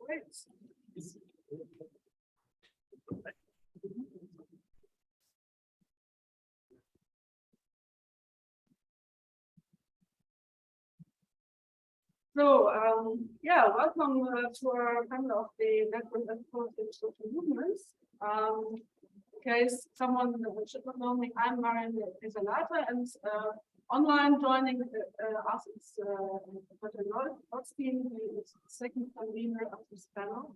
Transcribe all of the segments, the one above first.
Great. So, yeah, welcome to our panel of the Network and Social Movements. In case someone should not know me, I'm Marian Isolata, and online joining us is Dr. Lotzkin, who is the second convener of this panel.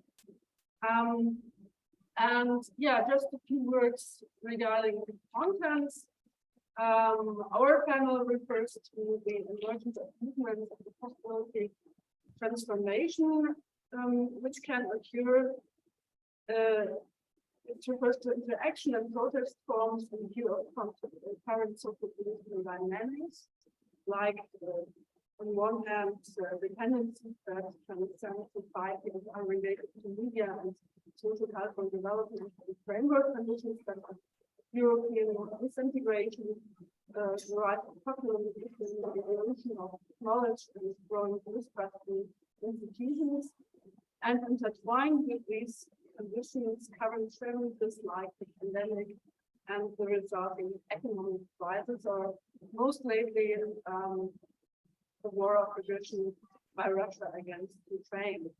And yeah, just a few words regarding the contents. Our panel refers to the emergence of movements and the possibility of transformation, which can occur. It refers to interaction and protest forms in view of current social political dynamics, like on one hand, the tendencies that transcend society are related to media and social cultural development and framework conditions that are European disintegration, the rise of populism, the evolution of knowledge and growing mistrust in institutions, and intertwined with these conditions, current challenges like the pandemic and the resulting economic crisis, or most lately the war of aggression by Russia against Ukraine.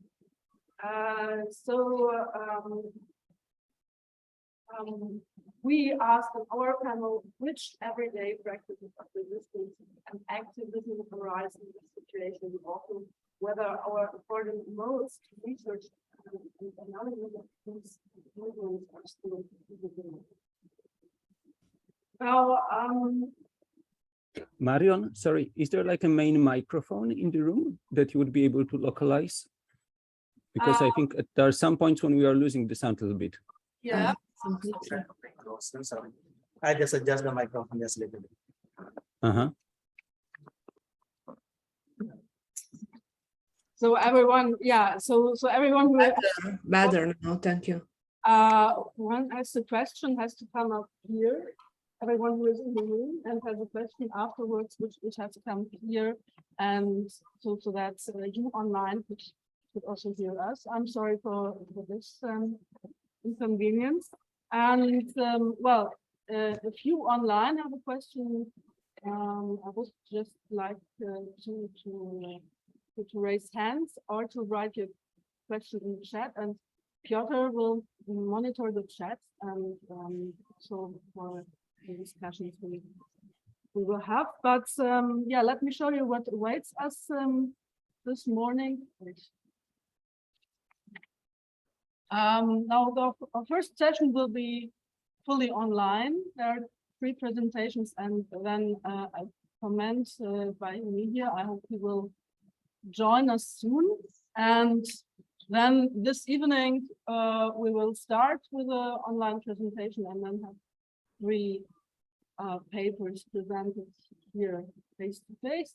We asked in our panel which everyday practices of resistance and activism arise in this situation, and also whether our important modes to research and analysis of these movements are still visible. Now, Marion, sorry, is there like a main microphone in the room that you would be able to localize? Because I think there are some points when we are losing the sound a little bit. yeah. I just adjust the microphone just a little bit. So everyone, yeah. So everyone who better now, thank you. one has the question has to come up here. Everyone who is in the room and has a question afterwards, which has to come here, and so that you online could also hear us. I'm sorry for this inconvenience. And well, if you online have a question, I would just like to raise hands or to write your question in the chat, and Piotr will monitor the chat, and so for the discussions we will have. But yeah, let me show you what awaits us this morning. Now our first session will be fully online. There are 3 presentations and then a comment by media. I hope you will join us soon. And then this evening we will start with an online presentation and then have 3 papers presented here face to face.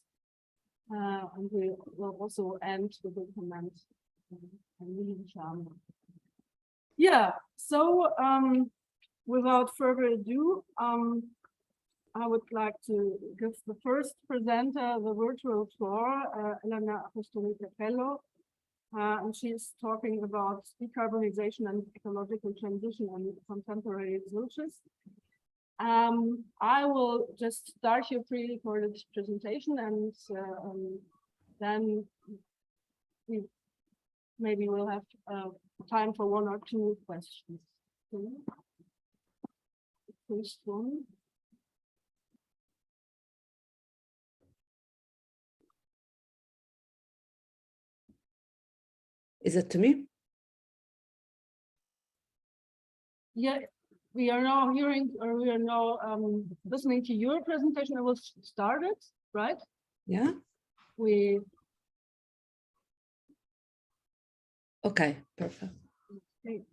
And we will also end with a comment. Yeah, so without further ado, I would like to give the first presenter the virtual floor, Elena Apostolic-Capello, and she is talking about decarbonization and ecological transition and contemporary researches. I will just start your pre-recorded presentation, and then we maybe we'll have time for 1 or 2 questions. First one. Is it to me? Yeah, we are now hearing, or we are now listening to your presentation. I will start it, right? Yeah. Okay, perfect. Okay.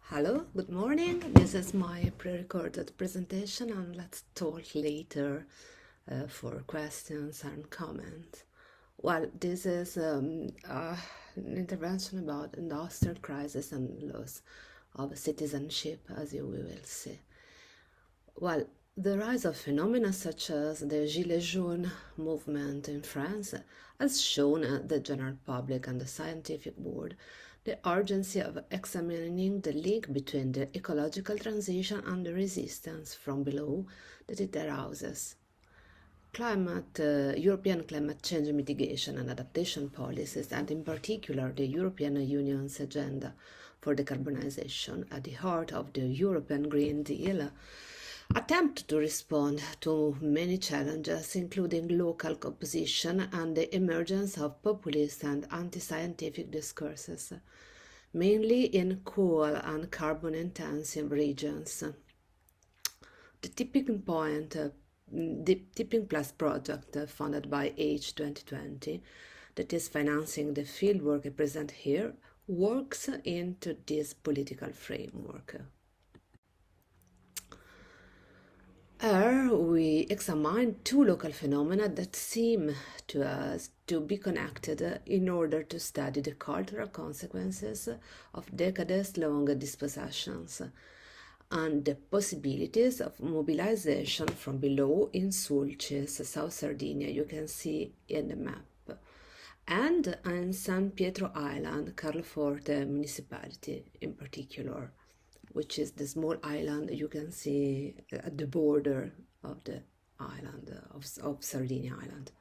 Hello, good morning. This is my pre-recorded presentation, and let's talk later for questions and comments. Well, this is an intervention about industrial crisis and loss of citizenship, as you will see. Well, The rise of phenomena such as the Gilets jaunes movement in France has shown the general public and the scientific world the urgency of examining the link between the ecological transition and the resistance from below that it arouses. European climate change mitigation and adaptation policies, and in particular the European Union's agenda for decarbonization at the heart of the European Green Deal, attempt to respond to many challenges, including local opposition and the emergence of populist and anti-scientific discourses, mainly in coal and carbon-intensive regions. The Tipping Plus project, funded by EASA2020, that is financing the fieldwork I present here, works into this political framework. Here we examine two local phenomena that seem to us to be connected in order to study the cultural consequences of decades-long dispossessions and the possibilities of mobilization from below in Sulcis, South Sardinia, you can see in the map, and in San Pietro Island, Carloforte municipality in particular, which is the small island you can see at the border of the island of Sardinia Island.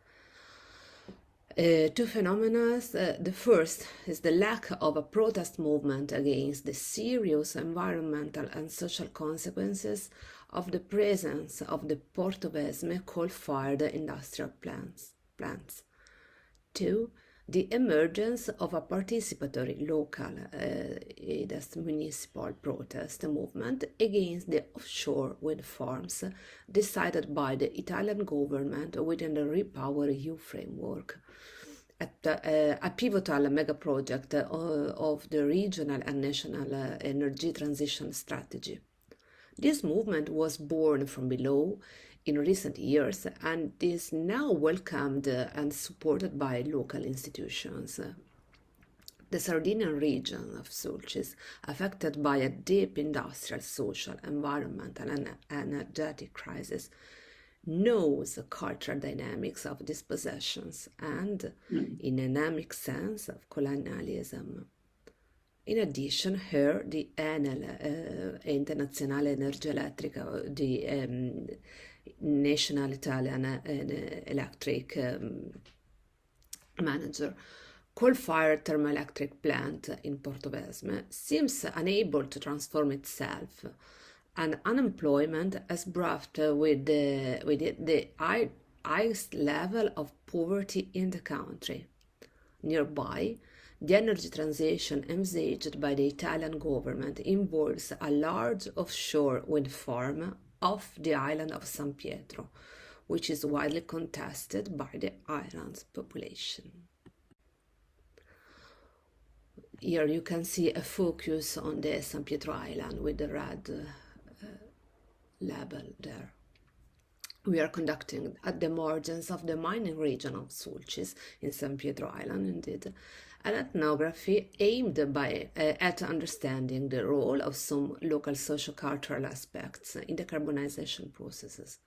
Two phenomena. The first is the lack of a protest movement against the serious environmental and social consequences of the presence of the Portovesme coal-fired industrial plants. Two, the emergence of a participatory local municipal protest movement against the offshore wind farms decided by the Italian government within the REPowerEU framework, a pivotal mega project of the regional and national energy transition strategy. This movement was born from below in recent years and is now welcomed and supported by local institutions. The Sardinian region of Sulcis, affected by a deep industrial, social, environmental and energetic crisis, knows the cultural dynamics of dispossessions and, in an endemic sense, of colonialism. In addition, here the Enel, Internazionale Energia Elettrica, the National Italian Electric Manager, coal-fired thermoelectric plant in Portovesme, seems unable to transform itself, and unemployment has brought with it the highest level of poverty in the country. Nearby, the energy transition envisaged by the Italian government involves a large offshore wind farm off the island of San Pietro, which is widely contested by the island's population. Here you can see a focus on the San Pietro Island with the red label there. We are conducting at the margins of the mining region of Sulcis in San Pietro Island, indeed, an ethnography aimed at understanding the role of some local socio-cultural aspects in decarbonization processes.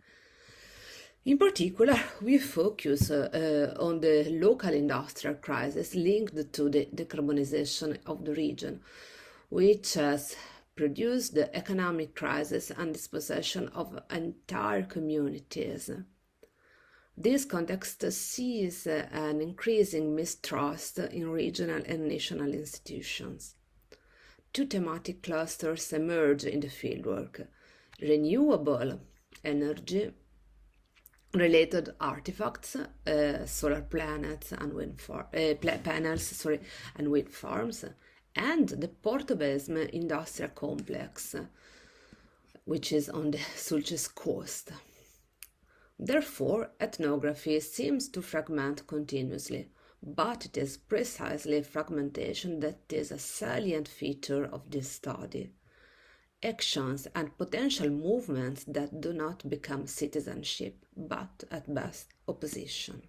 In particular, we focus on the local industrial crisis linked to the decarbonization of the region, which has produced the economic crisis and dispossession of entire communities. This context sees an increasing mistrust in regional and national institutions. Two thematic clusters emerge in the fieldwork: renewable energy related artifacts, solar planets and panels and wind farms, and the Portovesme industrial complex, which is on the Sulcis coast. Therefore, ethnography seems to fragment continuously, but it is precisely fragmentation that is a salient feature of this study. Actions and potential movements that do not become citizenship, but at best opposition.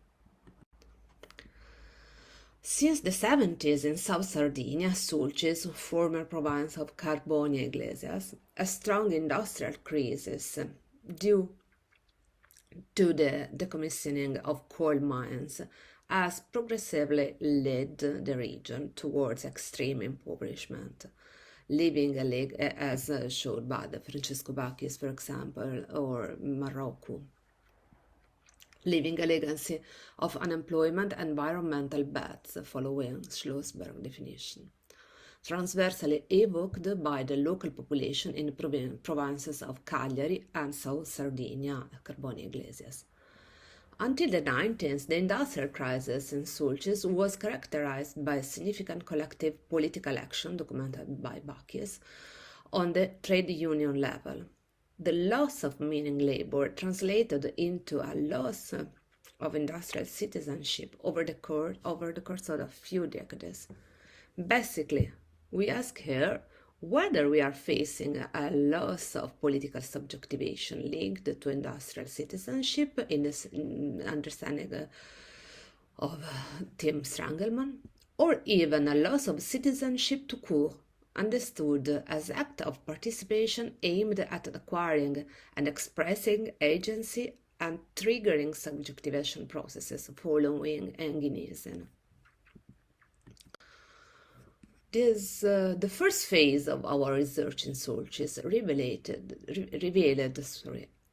Since the 70s in South Sardinia, Sulcis, former province of Carbonia Iglesias, a strong industrial crisis due to the decommissioning of coal mines has progressively led the region towards extreme impoverishment, leaving a leg as showed by the Francesco Bacchis, for example, or Morocco, leaving a legacy of unemployment and environmental beds following Schlossberg definition, transversally evoked by the local population in the provinces of Cagliari and South Sardinia, Carboni Iglesias. Until the 19th, the industrial crisis in Sulcis was characterized by significant collective political action documented by Bacchis on the trade union level. The loss of meaning labor translated into a loss of industrial citizenship over the course of a few decades. Basically, we ask here whether we are facing a loss of political subjectivation linked to industrial citizenship in this understanding of Tim Strangelman, or even a loss of citizenship to court, understood as act of participation aimed at acquiring and expressing agency and triggering subjectivation processes following Enginesen. The first phase of our research in Sulcis revealed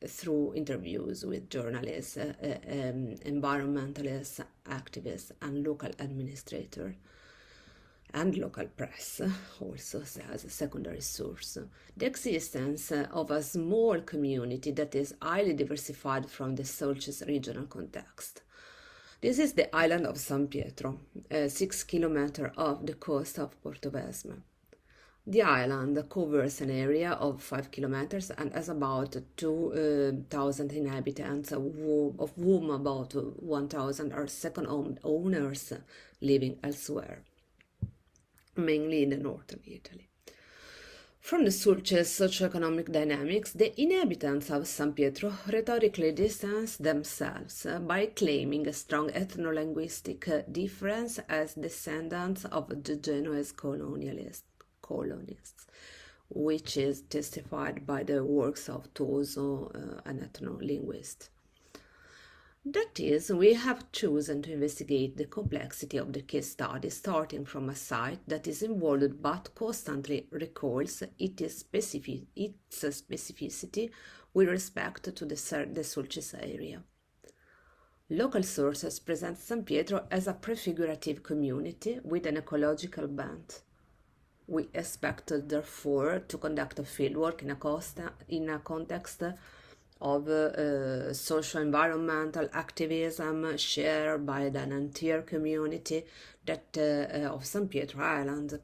through interviews with journalists, environmentalists, activists, and local administrators, and local press also as a secondary source, the existence of a small community that is highly diversified from the Sulcis regional context. This is the island of San Pietro, 6 kilometers off the coast of Portovesme. The island covers an area of 5 kilometers and has about 2,000 inhabitants, of whom about 1,000 are second owners living elsewhere, mainly in the northern Italy. From the Sulcis socioeconomic dynamics, the inhabitants of San Pietro rhetorically distance themselves by claiming a strong ethno-linguistic difference as descendants of the Genoese colonists, which is testified by the works of Toso, an ethno-linguist. That is, we have chosen to investigate the complexity of the case study starting from a site that is involved but constantly recalls its specificity with respect to the Sulcis area. Local sources present San Pietro as a prefigurative community with an ecological bent. We expected, therefore, to conduct a fieldwork in a context of social-environmental activism shared by the entire community of San Pietro Island.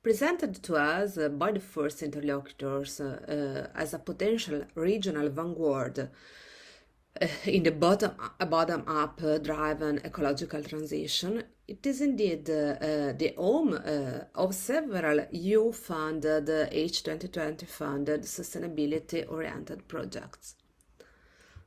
Presented to us by the first interlocutors as a potential regional vanguard in the bottom-up driven ecological transition, it is indeed the home of several EU-funded, H2020-funded, sustainability-oriented projects.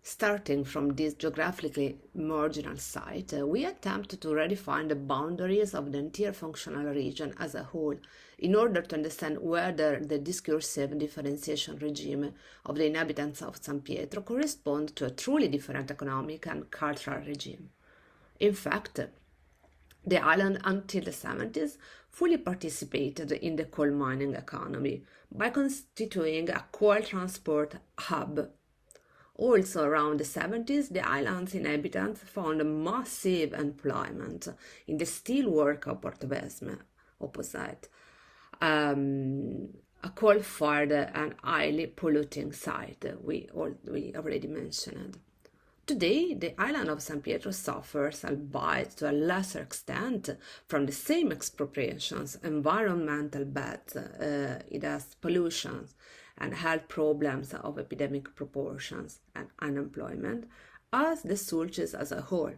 Starting from this geographically marginal site, we attempt to redefine the boundaries of the entire functional region as a whole in order to understand whether the discursive differentiation regime of the inhabitants of San Pietro corresponds to a truly different economic and cultural regime. In fact, the island until the 70s fully participated in the coal mining economy by constituting a coal transport hub. Also around the 70s, the island's inhabitants found massive employment in the steelwork of Portovesme, opposite, a coal-fired and highly polluting site we already mentioned. Today, the island of San Pietro suffers, albeit to a lesser extent, from the same expropriations, environmental beds, it has pollution and health problems of epidemic proportions and unemployment, as the Sulcis as a whole.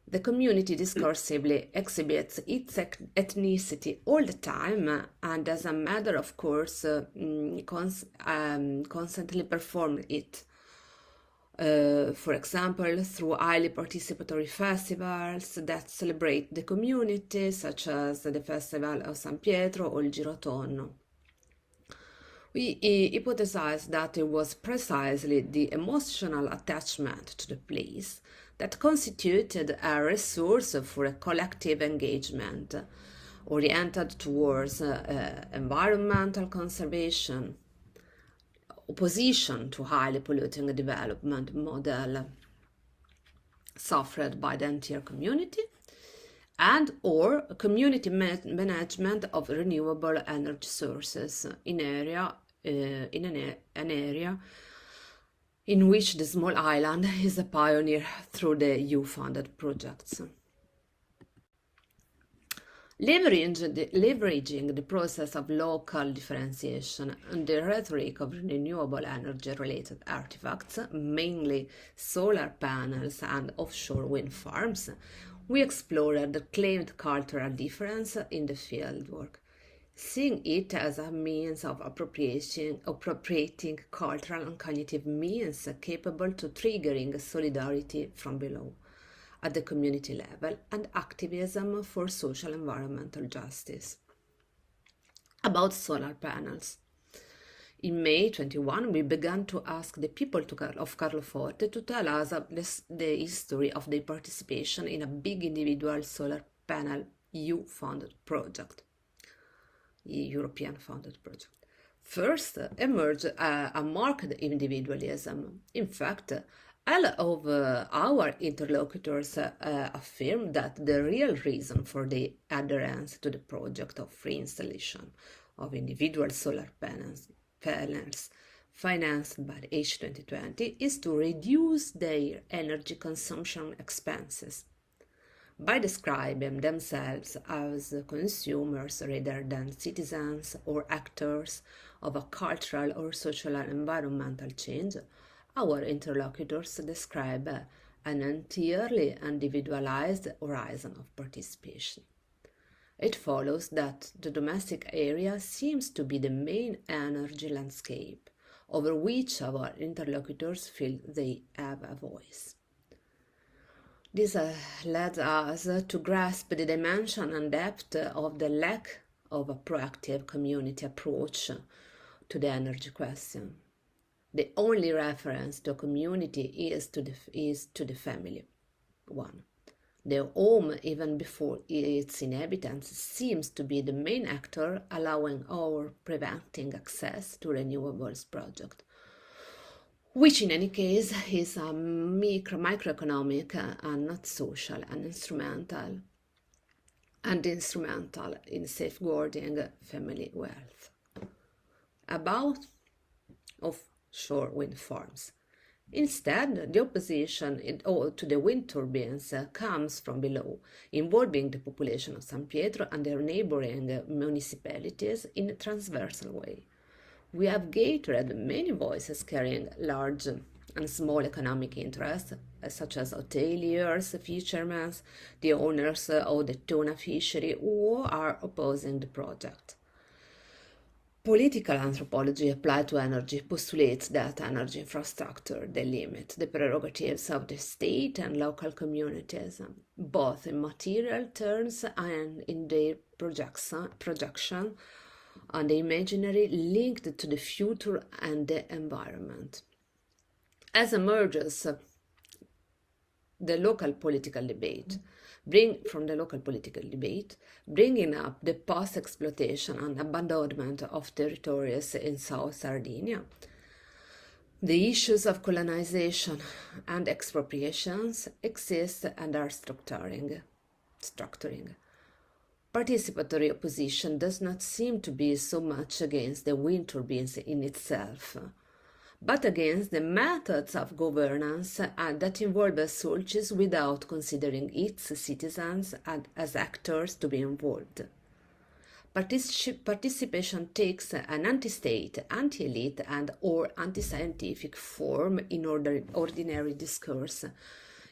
The community discursively exhibits its ethnicity all the time and, as a matter of course, constantly perform it. For example, through highly participatory festivals that celebrate the community, such as the Festival of San Pietro or il Girotonno. We hypothesized that it was precisely the emotional attachment to the place that constituted a resource for a collective engagement oriented towards environmental conservation, opposition to highly polluting development model suffered by the entire community, and or community management of renewable energy sources in an area in which the small island is a pioneer through the EU-funded projects. Leveraging the process of local differentiation and the rhetoric of renewable energy-related artifacts, mainly solar panels and offshore wind farms, we explored the claimed cultural difference in the fieldwork, seeing it as a means of appropriating cultural and cognitive means capable to triggering solidarity from below at the community level and activism for social environmental justice. About solar panels. In May 21, we began to ask the people of Carloforte to tell us the history of their participation in a big individual solar panel EU-funded project, European-funded project. First emerged a marked individualism. In fact, all of our interlocutors affirmed that the real reason for the adherence to the project of free installation of individual solar panels financed by H2020 is to reduce their energy consumption expenses by describing themselves as consumers rather than citizens or actors of a cultural or social and environmental change. Our interlocutors describe an entirely individualized horizon of participation. It follows that the domestic area seems to be the main energy landscape over which our interlocutors feel they have a voice. This led us to grasp the dimension and depth of the lack of a proactive community approach to the energy question. The only reference to community is to the family one. The home, even before its inhabitants, seems to be the main actor allowing or preventing access to renewables project, which in any case is a microeconomic and not social and instrumental in safeguarding family wealth. About offshore wind farms. Instead, the opposition to the wind turbines comes from below, involving the population of San Pietro and their neighboring municipalities in a transversal way. We have gathered many voices carrying large and small economic interests, such as hoteliers, fishermen, the owners of the tuna fishery, who are opposing the project. Political anthropology applied to energy postulates that energy infrastructure delimit the prerogatives of the state and local communities, both in material terms and in their projection on the imaginary linked to the future and the environment. As emerges the local political debate, bringing up the post-exploitation and abandonment of territories in South Sardinia, the issues of colonization and expropriations exist and are structuring. Participatory opposition does not seem to be so much against the wind turbines in itself, but against the methods of governance that involve searches without considering its citizens as actors to be involved. Participation takes an anti-state, anti-elite, and or anti-scientific form in ordinary discourse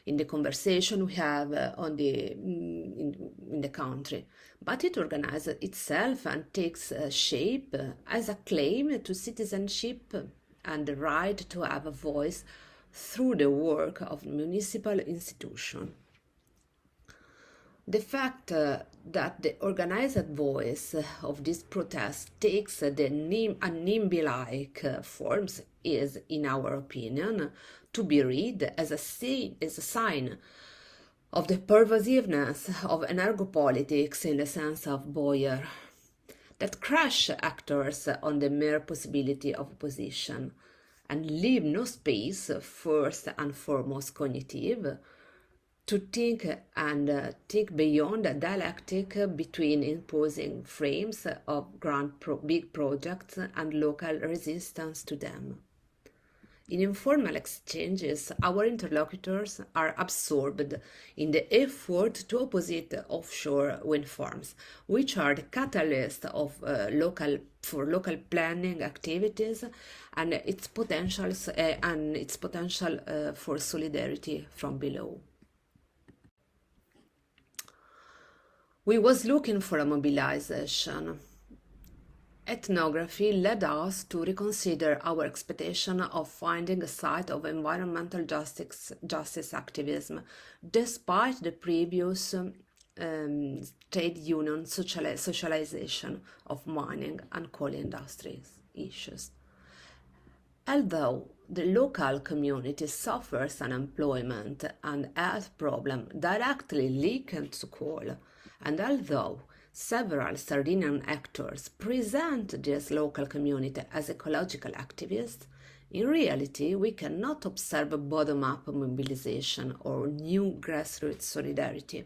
in the conversation we have in the country, but it organizes itself and takes shape as a claim to citizenship and the right to have a voice through the work of municipal institutions. The fact that the organized voice of this protest takes the NIMBY-like forms is, in our opinion, to be read as a sign of the pervasiveness of energopolitics in the sense of Boyer, that crush actors on the mere possibility of opposition and leave no space, first and foremost cognitive, to think and think beyond the dialectic between imposing frames of big projects and local resistance to them. In informal exchanges, our interlocutors are absorbed in the effort to opposite offshore wind farms, which are the catalyst of local planning activities and its potential for solidarity from below. We was looking for a mobilization. Ethnography led us to reconsider our expectation of finding a site of environmental justice activism, despite the previous trade union socialization of mining and coal industries issues. Although the local community suffers unemployment and health problem directly linked to coal, and although several Sardinian actors present this local community as ecological activists, in reality we cannot observe a bottom-up mobilization or new grassroots solidarity.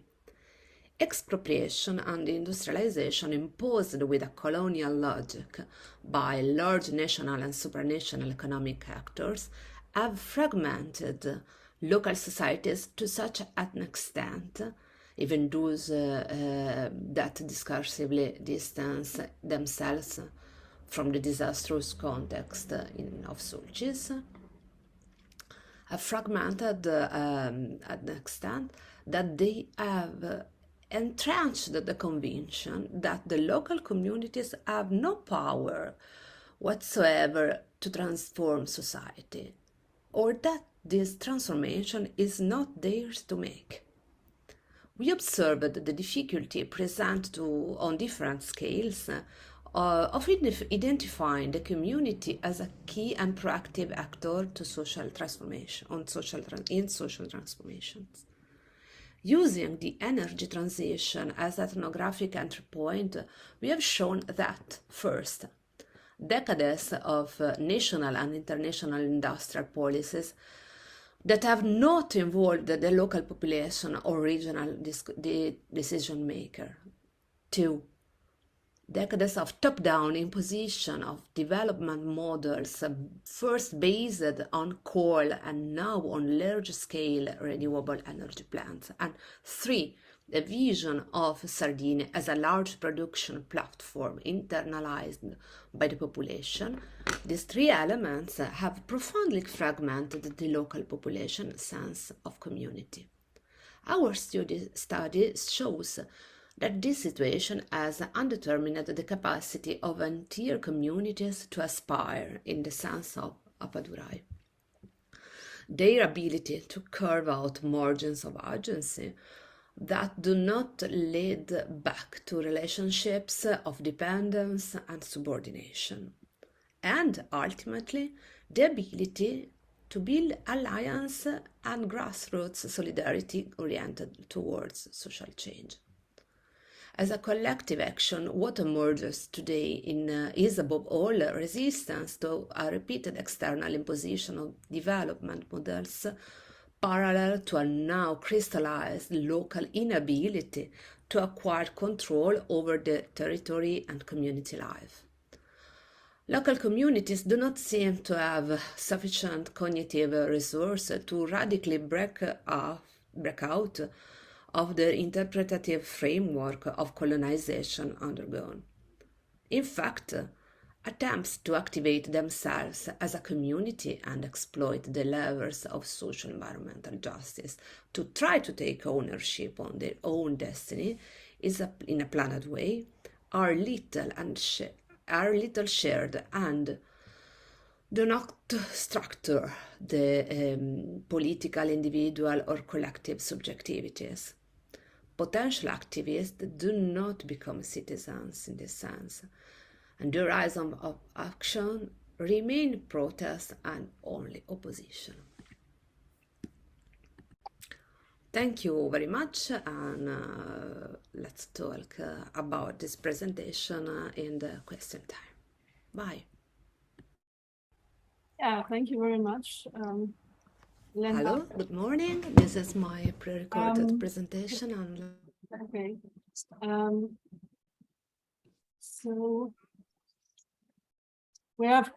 Expropriation and industrialization imposed with a colonial logic by large national and supranational economic actors have fragmented local societies to such an extent, even those that discursively distance themselves from the disastrous context of Sulcis, have fragmented an extent that they have entrenched the conviction that the local communities have no power whatsoever to transform society, or that this transformation is not theirs to make. We observed the difficulty present on different scales of identifying the community as a key and proactive actor to social transformation, in social transformations. Using the energy transition as ethnographic entry point, we have shown that, first, decades of national and international industrial policies that have not involved the local population or regional decision maker. 2. Decades of top-down imposition of development models, first based on coal and now on large-scale renewable energy plants. And 3. The vision of Sardinia as a large production platform internalized by the population. These 3 elements have profoundly fragmented the local population sense of community. Our study shows that this situation has undetermined the capacity of entire communities to aspire in the sense of Appadurai. Their ability to carve out margins of agency that do not lead back to relationships of dependence and subordination, and ultimately the ability to build alliance and grassroots solidarity oriented towards social change. As a collective action, what emerges today is above all resistance to a repeated external imposition of development models parallel to a now crystallized local inability to acquire control over the territory and community life. Local communities do not seem to have sufficient cognitive resources to radically break out of the interpretative framework of colonization undergone. In fact, attempts to activate themselves as a community and exploit the levers of social environmental justice to try to take ownership on their own destiny in a planned way are little shared and do not structure the political, individual, or collective subjectivities. potential activists do not become citizens in this sense, and the horizon of action remain protest and only opposition. Thank you very much, and let's talk about this presentation in the question time. Bye. Yeah, thank you very much. Linda. Hello, good morning. This is my pre-recorded presentation. Okay. So we have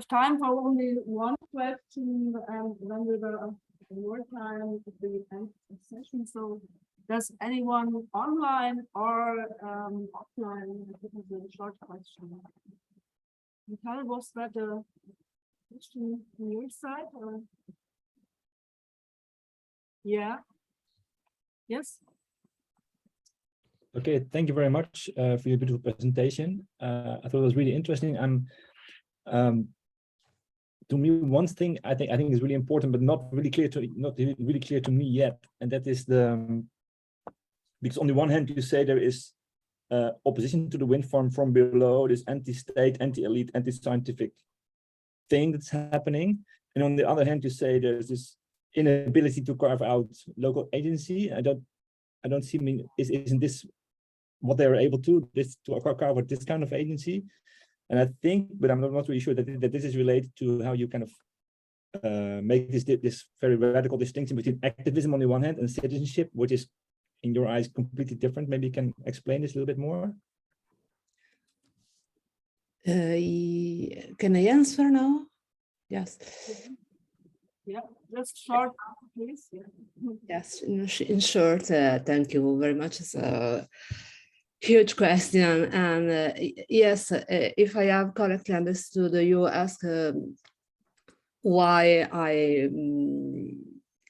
time for only one question, and then we will have more time at the end of the session. So does anyone online or offline have a short question? Michael, was that a question from your side? Or? Yeah. Yes. Okay, thank you very much for your beautiful presentation. I thought it was really interesting. To me, one thing I think is really important, but not really clear to me yet, and that is because on the one hand you say there is opposition to the wind farm from below, this anti-state, anti-elite, anti-scientific thing that's happening, and on the other hand you say there's this inability to carve out local agency. I don't see. Isn't this what they are able to carve out this kind of agency? And I think, but I'm not really sure that this is related to how you kind of make this very radical distinction between activism on the one hand and citizenship, which is, in your eyes, completely different. Maybe you can explain this a little bit more. Can I answer now? Yes. Yeah, just short, please. Yeah. Yes, in short, thank you very much. It's a huge question. And yes, if I have correctly understood, you ask why I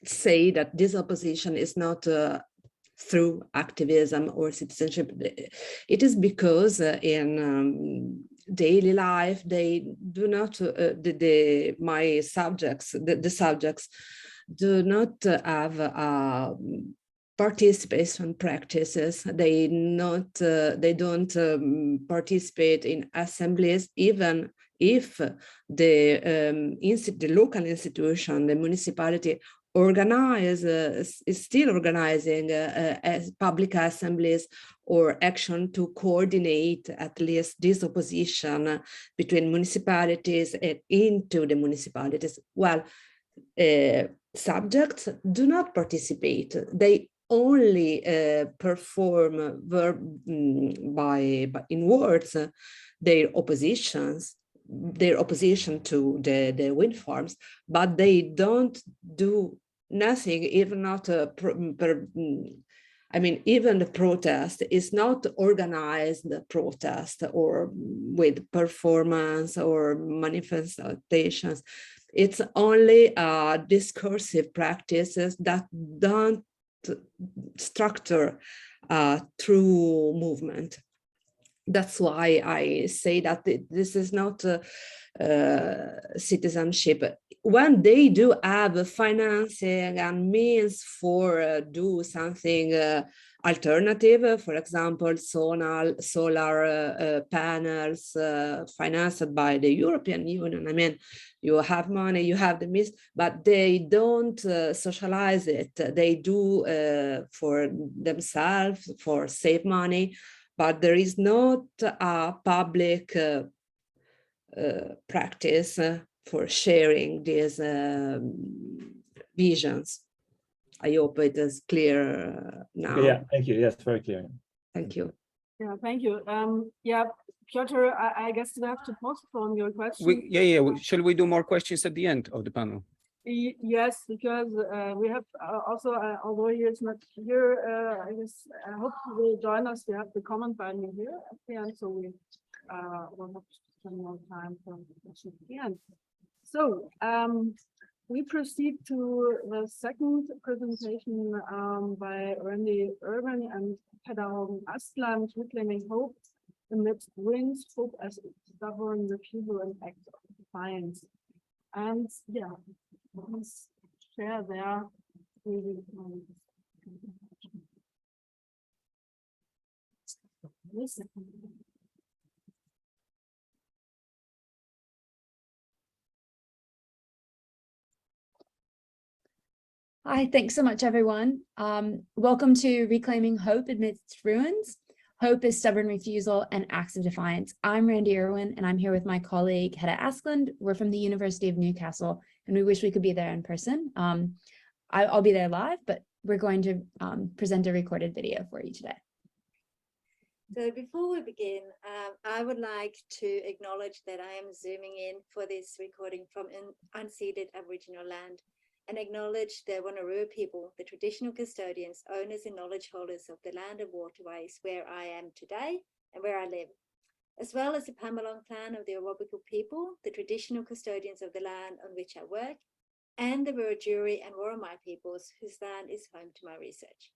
say that this opposition is not through activism or citizenship. It is because in daily life, they do not, my subjects, the subjects do not have participation practices. They don't participate in assemblies, even if the local institution, the municipality, is still organizing public assemblies or action to coordinate at least this opposition between municipalities and into the municipalities. Well, subjects do not participate. They only perform in words their opposition to the wind farms, but they don't do nothing, even not even the protest is not organized protest or with performance or manifestations. It's only discursive practices that don't structure true movement. That's why I say that this is not citizenship. When they do have financing and means for do something alternative, for example, solar panels financed by the European Union. I mean, you have money, you have the means, but they don't socialize it. They do for themselves, for save money, but there is not a public practice for sharing these visions. I hope it is clear now. Okay, yeah, thank you. Yes, very clear. Thank you. Yeah, thank you. Yeah, Piotr, I guess we have to postpone your question. Shall we do more questions at the end of the panel? Yes, because we have also, although he is not here, I guess I hope he will join us. We have the comment button here at the end, so we will have to spend more time for the question at the end. So we proceed to the second presentation by Randy Urban and Pedagogen Aslan, Reclaiming Hope amidst winds, hope as stubborn refusal and act of defiance. And yeah, please share there. Listen. Hi, thanks so much, everyone. Welcome to Reclaiming Hope Amidst Ruins. Hope is stubborn refusal and acts of defiance. I'm Randy Irwin, and I'm here with my colleague, Hedda Asklund. We're from the University of Newcastle, and we wish we could be there in person. I'll be there live, but we're going to present a recorded video for you today. So before we begin, I would like to acknowledge that I am zooming in for this recording from unceded Aboriginal land, and acknowledge the Wanneroo people, the traditional custodians, owners and knowledge holders of the land and waterways where I am today and where I live, as well as the Pamalong clan of the Awabakal people, the traditional custodians of the land on which I work, and the Wiradjuri and Worimi peoples whose land is home to my research.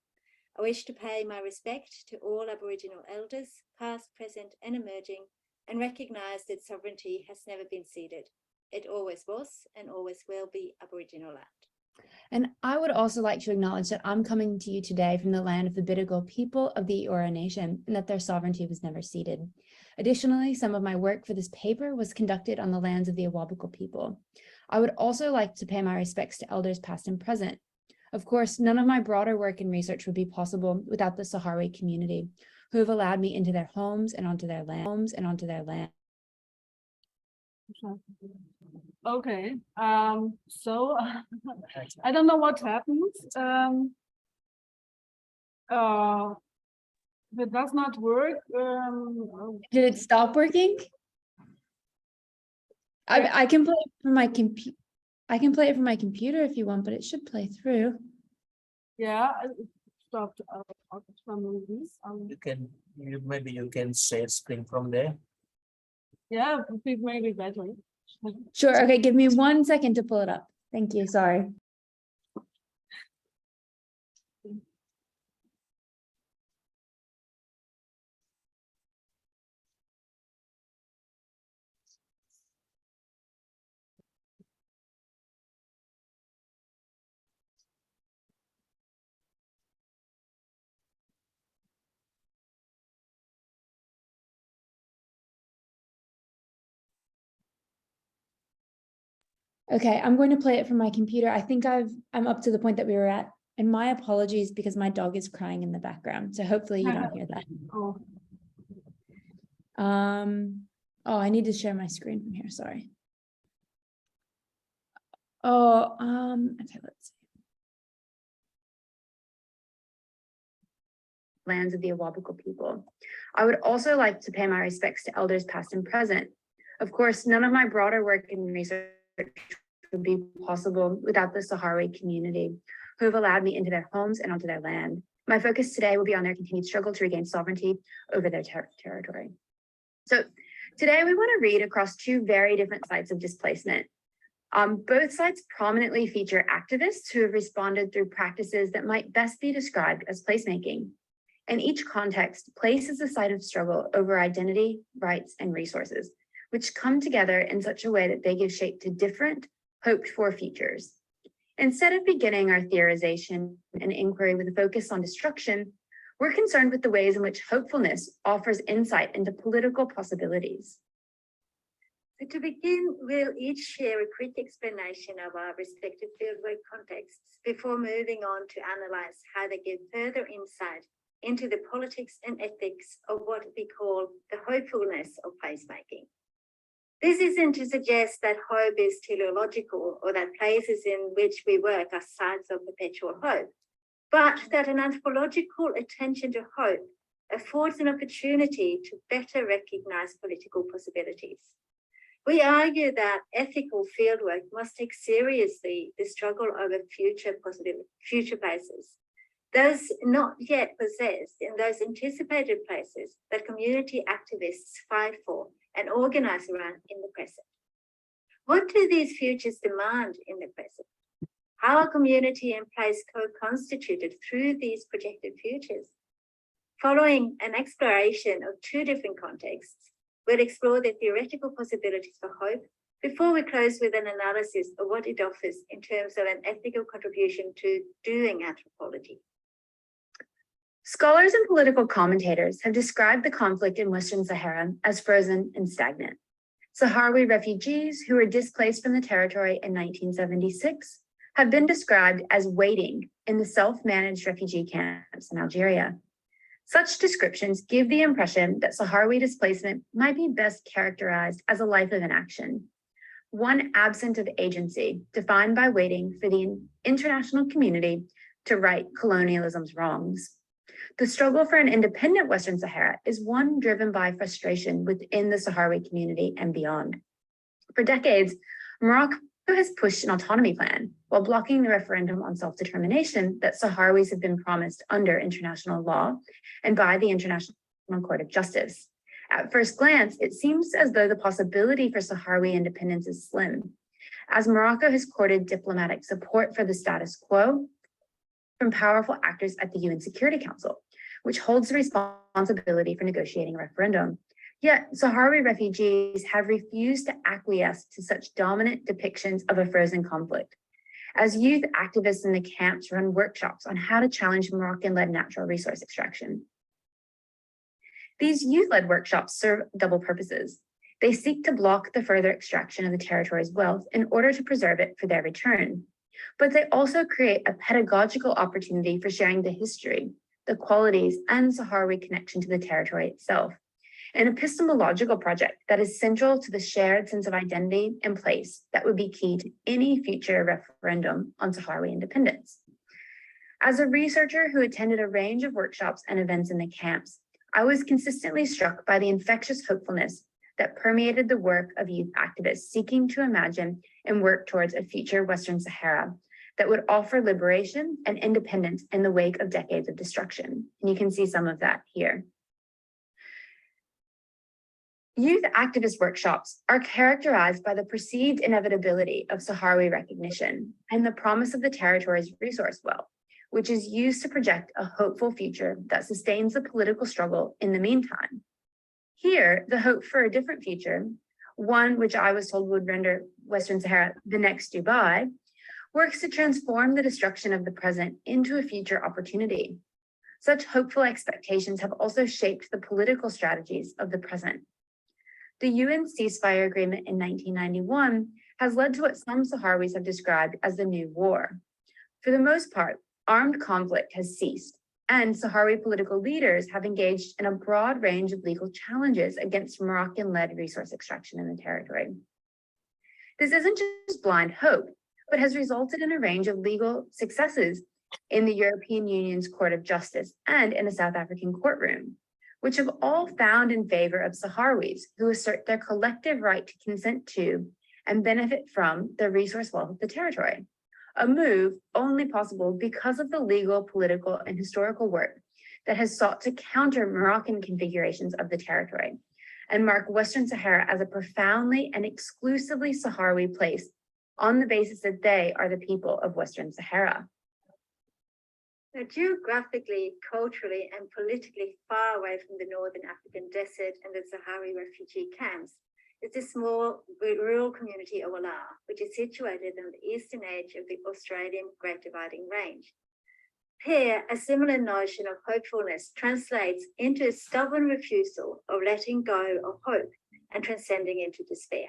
I wish to pay my respect to all Aboriginal elders, past, present and emerging, and recognise that sovereignty has never been ceded. It always was and always will be Aboriginal land. And I would also like to acknowledge that I'm coming to you today from the land of the Bidjigal people of the Eora Nation, and that their sovereignty was never ceded. Additionally, some of my work for this paper was conducted on the lands of the Awabakal people. I would also like to pay my respects to elders past and present. Of course, none of my broader work and research would be possible without the Sahrawi community, who have allowed me into their homes and onto their land. Okay, so I don't know what happened. If it does not work. Did it stop working? I can play it from my computer. I can play it from my computer if you want, but it should play through. Yeah, it stopped for some reason. Maybe you can share screen from there. Yeah, it may be better. Sure. Okay, give me 1 second to pull it up. Thank you. Sorry. Okay, I'm going to play it from my computer. I think I'm up to the point that we were at, and my apologies because my dog is crying in the background. So hopefully you don't hear that. Oh. Oh, I need to share my screen from here. Sorry. Oh, okay, let's see. Lands of the Awabakal people. I would also like to pay my respects to elders past and present. Of course, none of my broader work and research would be possible without the Sahrawi community, who have allowed me into their homes and onto their land. My focus today will be on their continued struggle to regain sovereignty over their territory. So today we want to read across two very different sites of displacement. Both sites prominently feature activists who have responded through practices that might best be described as placemaking. In each context, place is a site of struggle over identity, rights, and resources, which come together in such a way that they give shape to different, hoped-for futures. Instead of beginning our theorization and inquiry with a focus on destruction, we're concerned with the ways in which hopefulness offers insight into political possibilities. So to begin, we'll each share a quick explanation of our respective fieldwork contexts before moving on to analyze how they give further insight into the politics and ethics of what we call the hopefulness of placemaking. This isn't to suggest that hope is teleological or that places in which we work are sites of perpetual hope, but that an anthropological attention to hope affords an opportunity to better recognize political possibilities. We argue that ethical fieldwork must take seriously the struggle over future places, those not yet possessed in those anticipated places that community activists fight for and organize around in the present. What do these futures demand in the present? How are community and place co-constituted through these projected futures? Following an exploration of two different contexts, we'll explore the theoretical possibilities for hope before we close with an analysis of what it offers in terms of an ethical contribution to doing anthropology. Scholars and political commentators have described the conflict in Western Sahara as frozen and stagnant. Sahrawi refugees who were displaced from the territory in 1976 have been described as waiting in the self-managed refugee camps in Algeria. Such descriptions give the impression that Sahrawi displacement might be best characterized as a life of inaction, one absent of agency, defined by waiting for the international community to right colonialism's wrongs. The struggle for an independent Western Sahara is one driven by frustration within the Sahrawi community and beyond. For decades, Morocco has pushed an autonomy plan while blocking the referendum on self-determination that Sahrawis have been promised under international law and by the International Court of Justice. At first glance, it seems as though the possibility for Sahrawi independence is slim, as Morocco has courted diplomatic support for the status quo from powerful actors at the UN Security Council, which holds the responsibility for negotiating a referendum. Yet, Sahrawi refugees have refused to acquiesce to such dominant depictions of a frozen conflict, as youth activists in the camps run workshops on how to challenge Moroccan-led natural resource extraction. These youth-led workshops serve double purposes. They seek to block the further extraction of the territory's wealth in order to preserve it for their return. But they also create a pedagogical opportunity for sharing the history, the qualities, and Sahrawi connection to the territory itself, an epistemological project that is central to the shared sense of identity and place that would be key to any future referendum on Sahrawi independence. As a researcher who attended a range of workshops and events in the camps, I was consistently struck by the infectious hopefulness that permeated the work of youth activists seeking to imagine and work towards a future Western Sahara that would offer liberation and independence in the wake of decades of destruction. And you can see some of that here. Youth activist workshops are characterized by the perceived inevitability of Sahrawi recognition and the promise of the territory's resource wealth, which is used to project a hopeful future that sustains the political struggle in the meantime. Here, the hope for a different future, one which I was told would render Western Sahara the next Dubai, works to transform the destruction of the present into a future opportunity. Such hopeful expectations have also shaped the political strategies of the present. The UN ceasefire agreement in 1991 has led to what some Sahrawis have described as the new war. For the most part, armed conflict has ceased, and Sahrawi political leaders have engaged in a broad range of legal challenges against Moroccan-led resource extraction in the territory. This isn't just blind hope, but has resulted in a range of legal successes in the European Union's Court of Justice and in a South African courtroom, which have all found in favor of Sahrawis who assert their collective right to consent to and benefit from the resource wealth of the territory. A move only possible because of the legal, political, and historical work that has sought to counter Moroccan configurations of the territory and mark Western Sahara as a profoundly and exclusively Sahrawi place on the basis that they are the people of Western Sahara. Now, geographically, culturally, and politically far away from the Northern African desert and the Sahrawi refugee camps is the small rural community of Wala, which is situated on the eastern edge of the Australian Great Dividing Range. Here, a similar notion of hopefulness translates into a stubborn refusal of letting go of hope and transcending into despair.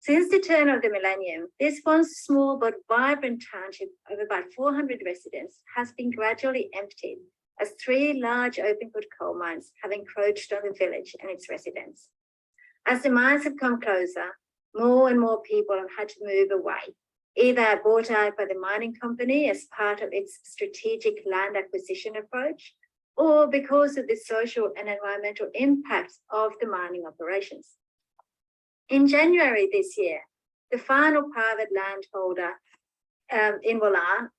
Since the turn of the millennium, this once small but vibrant township of about 400 residents has been gradually emptied as 3 large open-pit coal mines have encroached on the village and its residents. As the mines have come closer, more and more people have had to move away, either bought out by the mining company as part of its strategic land acquisition approach, or because of the social and environmental impacts of the mining operations. In January this year, the final private landholder in Wala,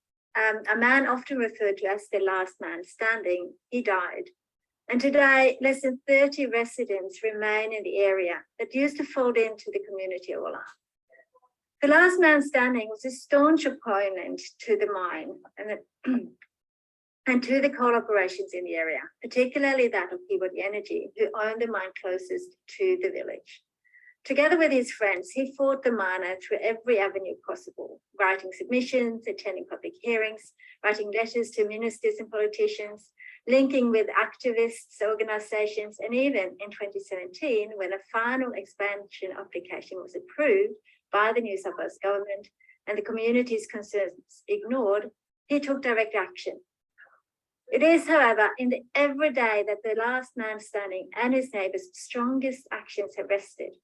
a man often referred to as the last man standing, he died. And today, less than 30 residents remain in the area that used to fold into the community of Wala. The last man standing was a staunch opponent to the mine and to the coal operations in the area, particularly that of Peabody Energy, who owned the mine closest to the village. Together with his friends, he fought the miner through every avenue possible, writing submissions, attending public hearings, writing letters to ministers and politicians, linking with activists, organizations, and even in 2017, when a final expansion application was approved by the New South Wales government and the community's concerns ignored, he took direct action. It is, however, in the everyday that the last man standing and his neighbours' strongest actions have rested.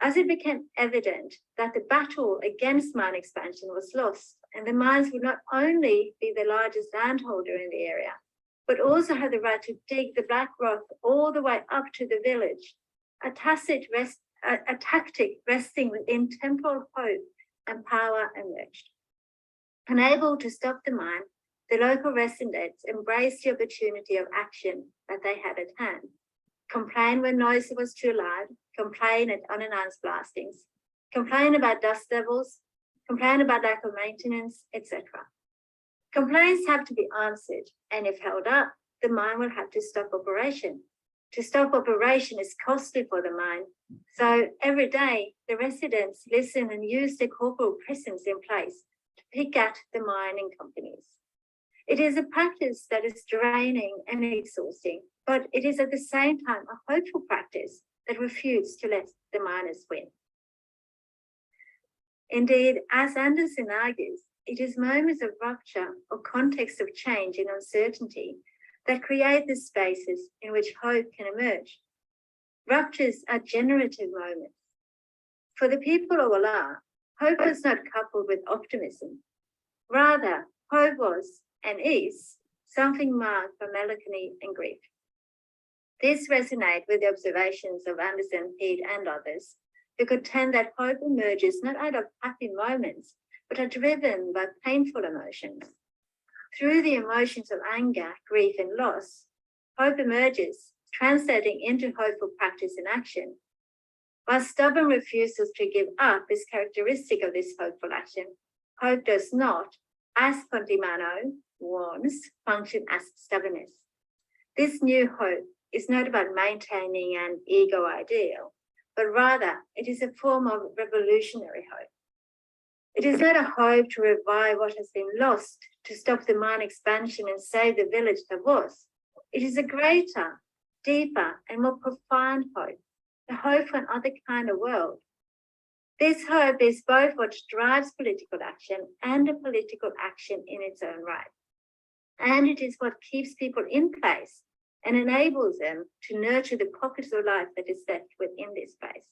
As it became evident that the battle against mine expansion was lost, and the mines would not only be the largest landholder in the area, but also have the right to dig the black rock all the way up to the village, a tactic resting within temporal hope and power emerged. Unable to stop the mine, the local residents embraced the opportunity of action that they had at hand. Complain when noise was too loud, complain at unannounced blastings, complain about dust levels, complain about lack of maintenance, etc. Complaints have to be answered, and if held up, the mine will have to stop operation. To stop operation is costly for the mine, so every day the residents listen and use their corporal presence in place to pick at the mining companies. It is a practice that is draining and exhausting, but it is at the same time a hopeful practice that refutes to let the miners win. Indeed, as Anderson argues, it is moments of rupture or context of change and uncertainty that create the spaces in which hope can emerge. Ruptures are generative moments. For the people of Ola, hope was not coupled with optimism. Rather, hope was, and is, something marked by melancholy and grief. This resonates with the observations of Anderson, Pete, and others, who contend that hope emerges not out of happy moments, but are driven by painful emotions. Through the emotions of anger, grief, and loss, hope emerges, translating into hopeful practice and action. While stubborn refusals to give up is characteristic of this hopeful action, hope does not, as Contimano warns, function as stubbornness. This new hope is not about maintaining an ego ideal, but rather it is a form of revolutionary hope. It is not a hope to revive what has been lost, to stop the mine expansion and save the village that was. It is a greater, deeper, and more profound hope, the hope for another kind of world. This hope is both what drives political action and a political action in its own right. And it is what keeps people in place and enables them to nurture the pockets of life that is left within this space.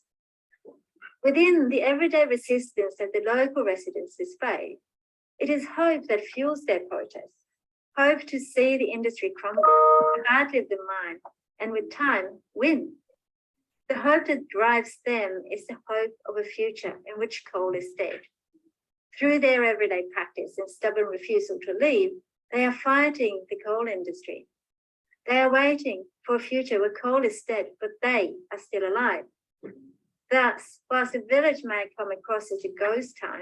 Within the everyday resistance that the local residents display, it is hope that fuels their protests, hope to see the industry crumble, to outlive the mine, and with time, win. The hope that drives them is the hope of a future in which coal is dead. Through their everyday practice and stubborn refusal to leave, they are fighting the coal industry. They are waiting for a future where coal is dead, but they are still alive. Thus, whilst the village may come across as a ghost town,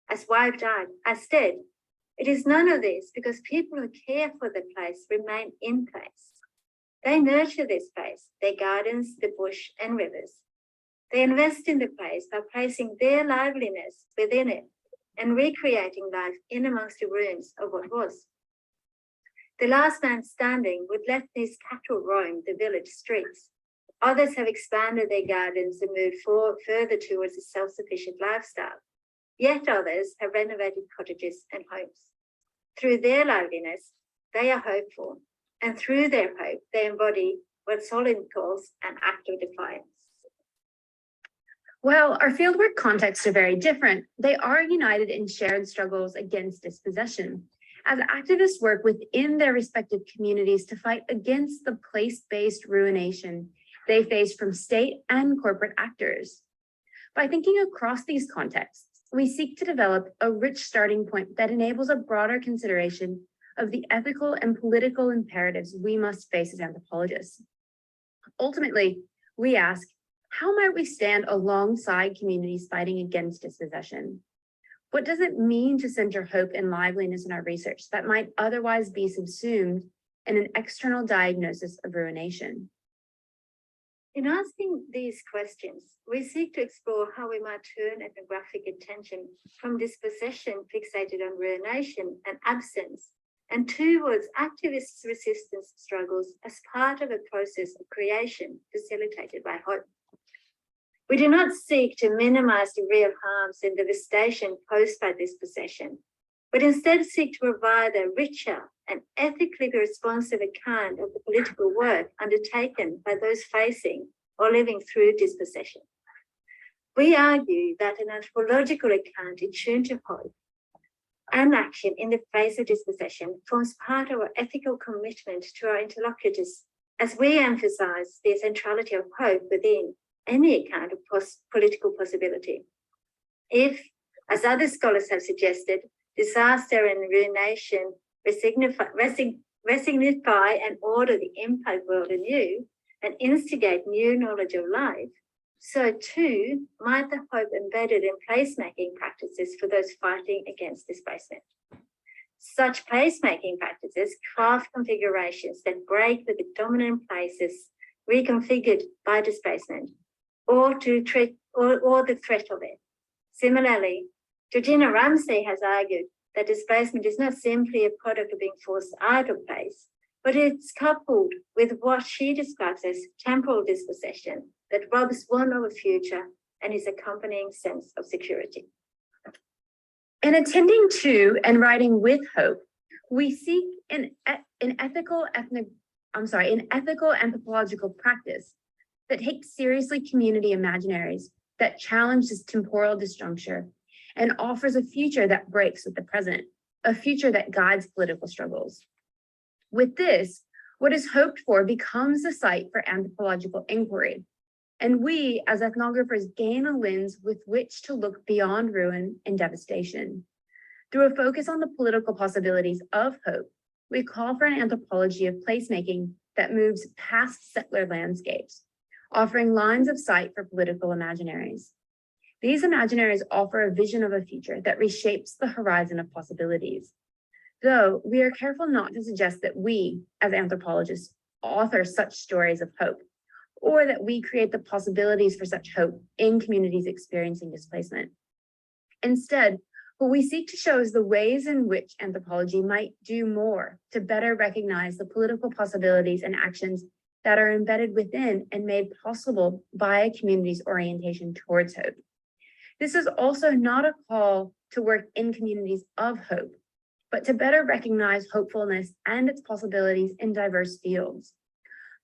as wiped out, as dead, it is none of this because people who care for the place remain in place. They nurture this place, their gardens, the bush and rivers. They invest in the place by placing their liveliness within it and recreating life in amongst the ruins of what was. The last man standing would let these cattle roam the village streets. Others have expanded their gardens and moved further towards a self-sufficient lifestyle. Yet others have renovated cottages and homes. Through their liveliness, they are hopeful, and through their hope, they embody what Solin calls an act of defiance. While our fieldwork contexts are very different, they are united in shared struggles against dispossession, as activists work within their respective communities to fight against the place-based ruination they face from state and corporate actors. By thinking across these contexts, we seek to develop a rich starting point that enables a broader consideration of the ethical and political imperatives we must face as anthropologists. Ultimately, we ask, how might we stand alongside communities fighting against dispossession? What does it mean to center hope and liveliness in our research that might otherwise be subsumed in an external diagnosis of ruination? In asking these questions, we seek to explore how we might turn ethnographic attention from dispossession fixated on ruination and absence and towards activist resistance struggles as part of a process of creation facilitated by hope. We do not seek to minimize the real harms and devastation posed by dispossession, but instead seek to provide a richer and ethically responsive account of the political work undertaken by those facing or living through dispossession. We argue that an anthropological account in tune to hope and action in the face of dispossession forms part of our ethical commitment to our interlocutors as we emphasize the centrality of hope within any account of political possibility. If, as other scholars have suggested, disaster and ruination resignify and order the impact world anew and instigate new knowledge of life, so too might the hope embedded in placemaking practices for those fighting against displacement. Such placemaking practices craft configurations that break with the dominant places reconfigured by displacement or the threat of it. Similarly, Georgina Ramsey has argued that displacement is not simply a product of being forced out of place, but it's coupled with what she describes as temporal dispossession that robs one of a future and his accompanying sense of security. In attending to and writing with hope, we seek an ethical anthropological practice that takes seriously community imaginaries that challenge this temporal disjuncture and offers a future that breaks with the present, a future that guides political struggles. With this, what is hoped for becomes the site for anthropological inquiry, and we as ethnographers gain a lens with which to look beyond ruin and devastation. Through a focus on the political possibilities of hope, we call for an anthropology of placemaking that moves past settler landscapes, offering lines of sight for political imaginaries. These imaginaries offer a vision of a future that reshapes the horizon of possibilities. Though we are careful not to suggest that we, as anthropologists, author such stories of hope, or that we create the possibilities for such hope in communities experiencing displacement. Instead, what we seek to show is the ways in which anthropology might do more to better recognize the political possibilities and actions that are embedded within and made possible by a community's orientation towards hope. This is also not a call to work in communities of hope, but to better recognize hopefulness and its possibilities in diverse fields.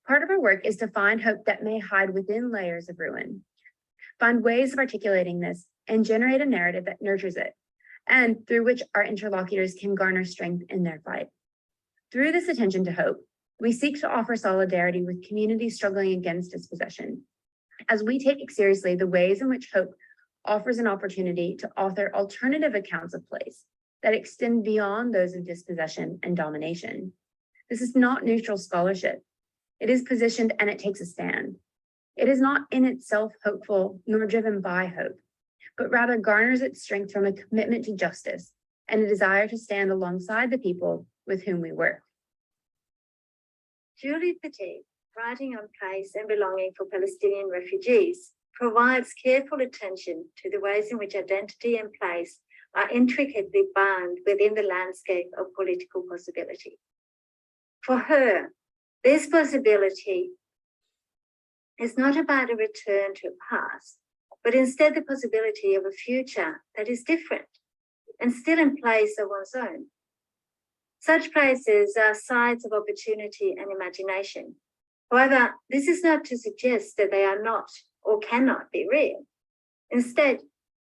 Part of our work is to find hope that may hide within layers of ruin, find ways of articulating this, and generate a narrative that nurtures it, and through which our interlocutors can garner strength in their fight. Through this attention to hope, we seek to offer solidarity with communities struggling against dispossession, as we take seriously the ways in which hope offers an opportunity to author alternative accounts of place that extend beyond those of dispossession and domination. This is not neutral scholarship. It is positioned and it takes a stand. It is not in itself hopeful nor driven by hope, but rather garners its strength from a commitment to justice and a desire to stand alongside the people with whom we work. Julie Petit, writing on place and belonging for Palestinian refugees, provides careful attention to the ways in which identity and place are intricately bound within the landscape of political possibility. For her, this possibility is not about a return to a past, but instead the possibility of a future that is different and still in place of one's own. Such places are sites of opportunity and imagination. However, this is not to suggest that they are not or cannot be real. Instead,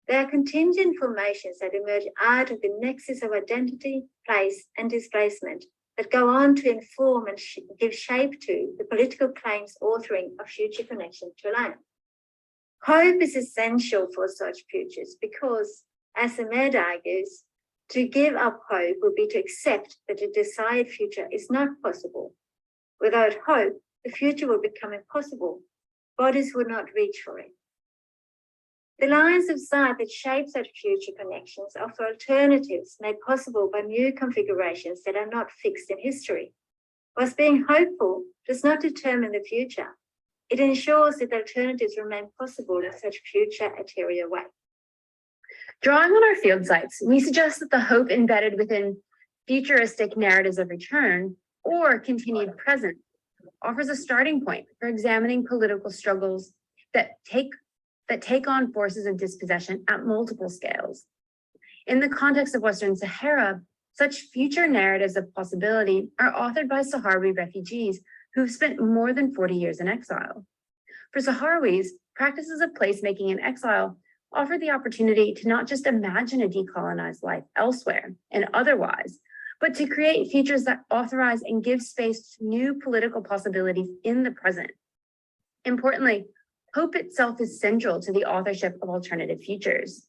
they are contingent formations that emerge out of the nexus of identity, place, and displacement that go on to inform and give shape to the political claims authoring of future connection to land. Hope is essential for such futures because, as Ahmed argues, to give up hope would be to accept that a desired future is not possible. Without hope, the future will become impossible. Bodies would not reach for it. The lines of sight that shape such future connections offer alternatives made possible by new configurations that are not fixed in history. Whilst being hopeful does not determine the future, It ensures that alternatives remain possible in such future ulterior way. Drawing on our field sites, we suggest that the hope embedded within futuristic narratives of return or continued present offers a starting point for examining political struggles that take on forces of dispossession at multiple scales. In the context of Western Sahara, such future narratives of possibility are authored by Sahrawi refugees who've spent more than 40 years in exile. For Sahrawis, practices of placemaking in exile offer the opportunity to not just imagine a decolonized life elsewhere and otherwise, but to create futures that authorize and give space to new political possibilities in the present. Importantly, hope itself is central to the authorship of alternative futures.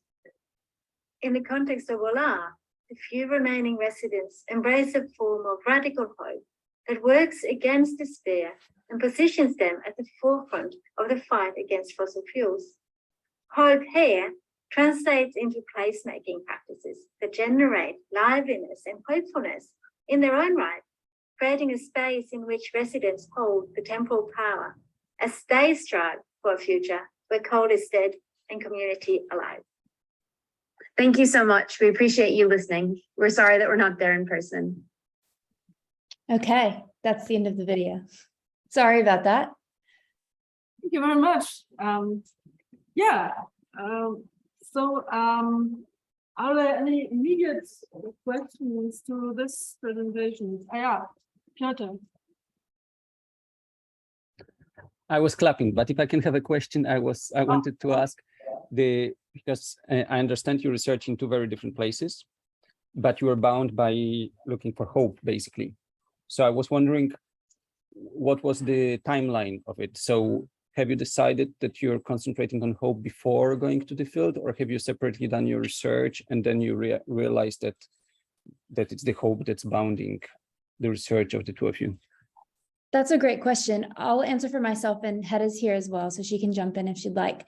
In the context of Wallah, the few remaining residents embrace a form of radical hope that works against despair and positions them at the forefront of the fight against fossil fuels. Hope here translates into placemaking practices that generate liveliness and hopefulness in their own right, creating a space in which residents hold the temporal power as they strive for a future where coal is dead and community alive. Thank you so much. We appreciate you listening. We're sorry that we're not there in person. Okay, that's the end of the video. Sorry about that. Thank you very much. Are there any immediate questions to this presentation? Yeah, Piotr. I was clapping, but if I can have a question, I wanted to ask because I understand you research in two very different places, but you are bound by looking for hope, basically. So I was wondering, what was the timeline of it? So have you decided that you're concentrating on hope before going to the field, or have you separately done your research and then you realized that it's the hope that's bounding the research of the two of you? That's a great question. I'll answer for myself, and Hedda's here as well, so she can jump in if she'd like.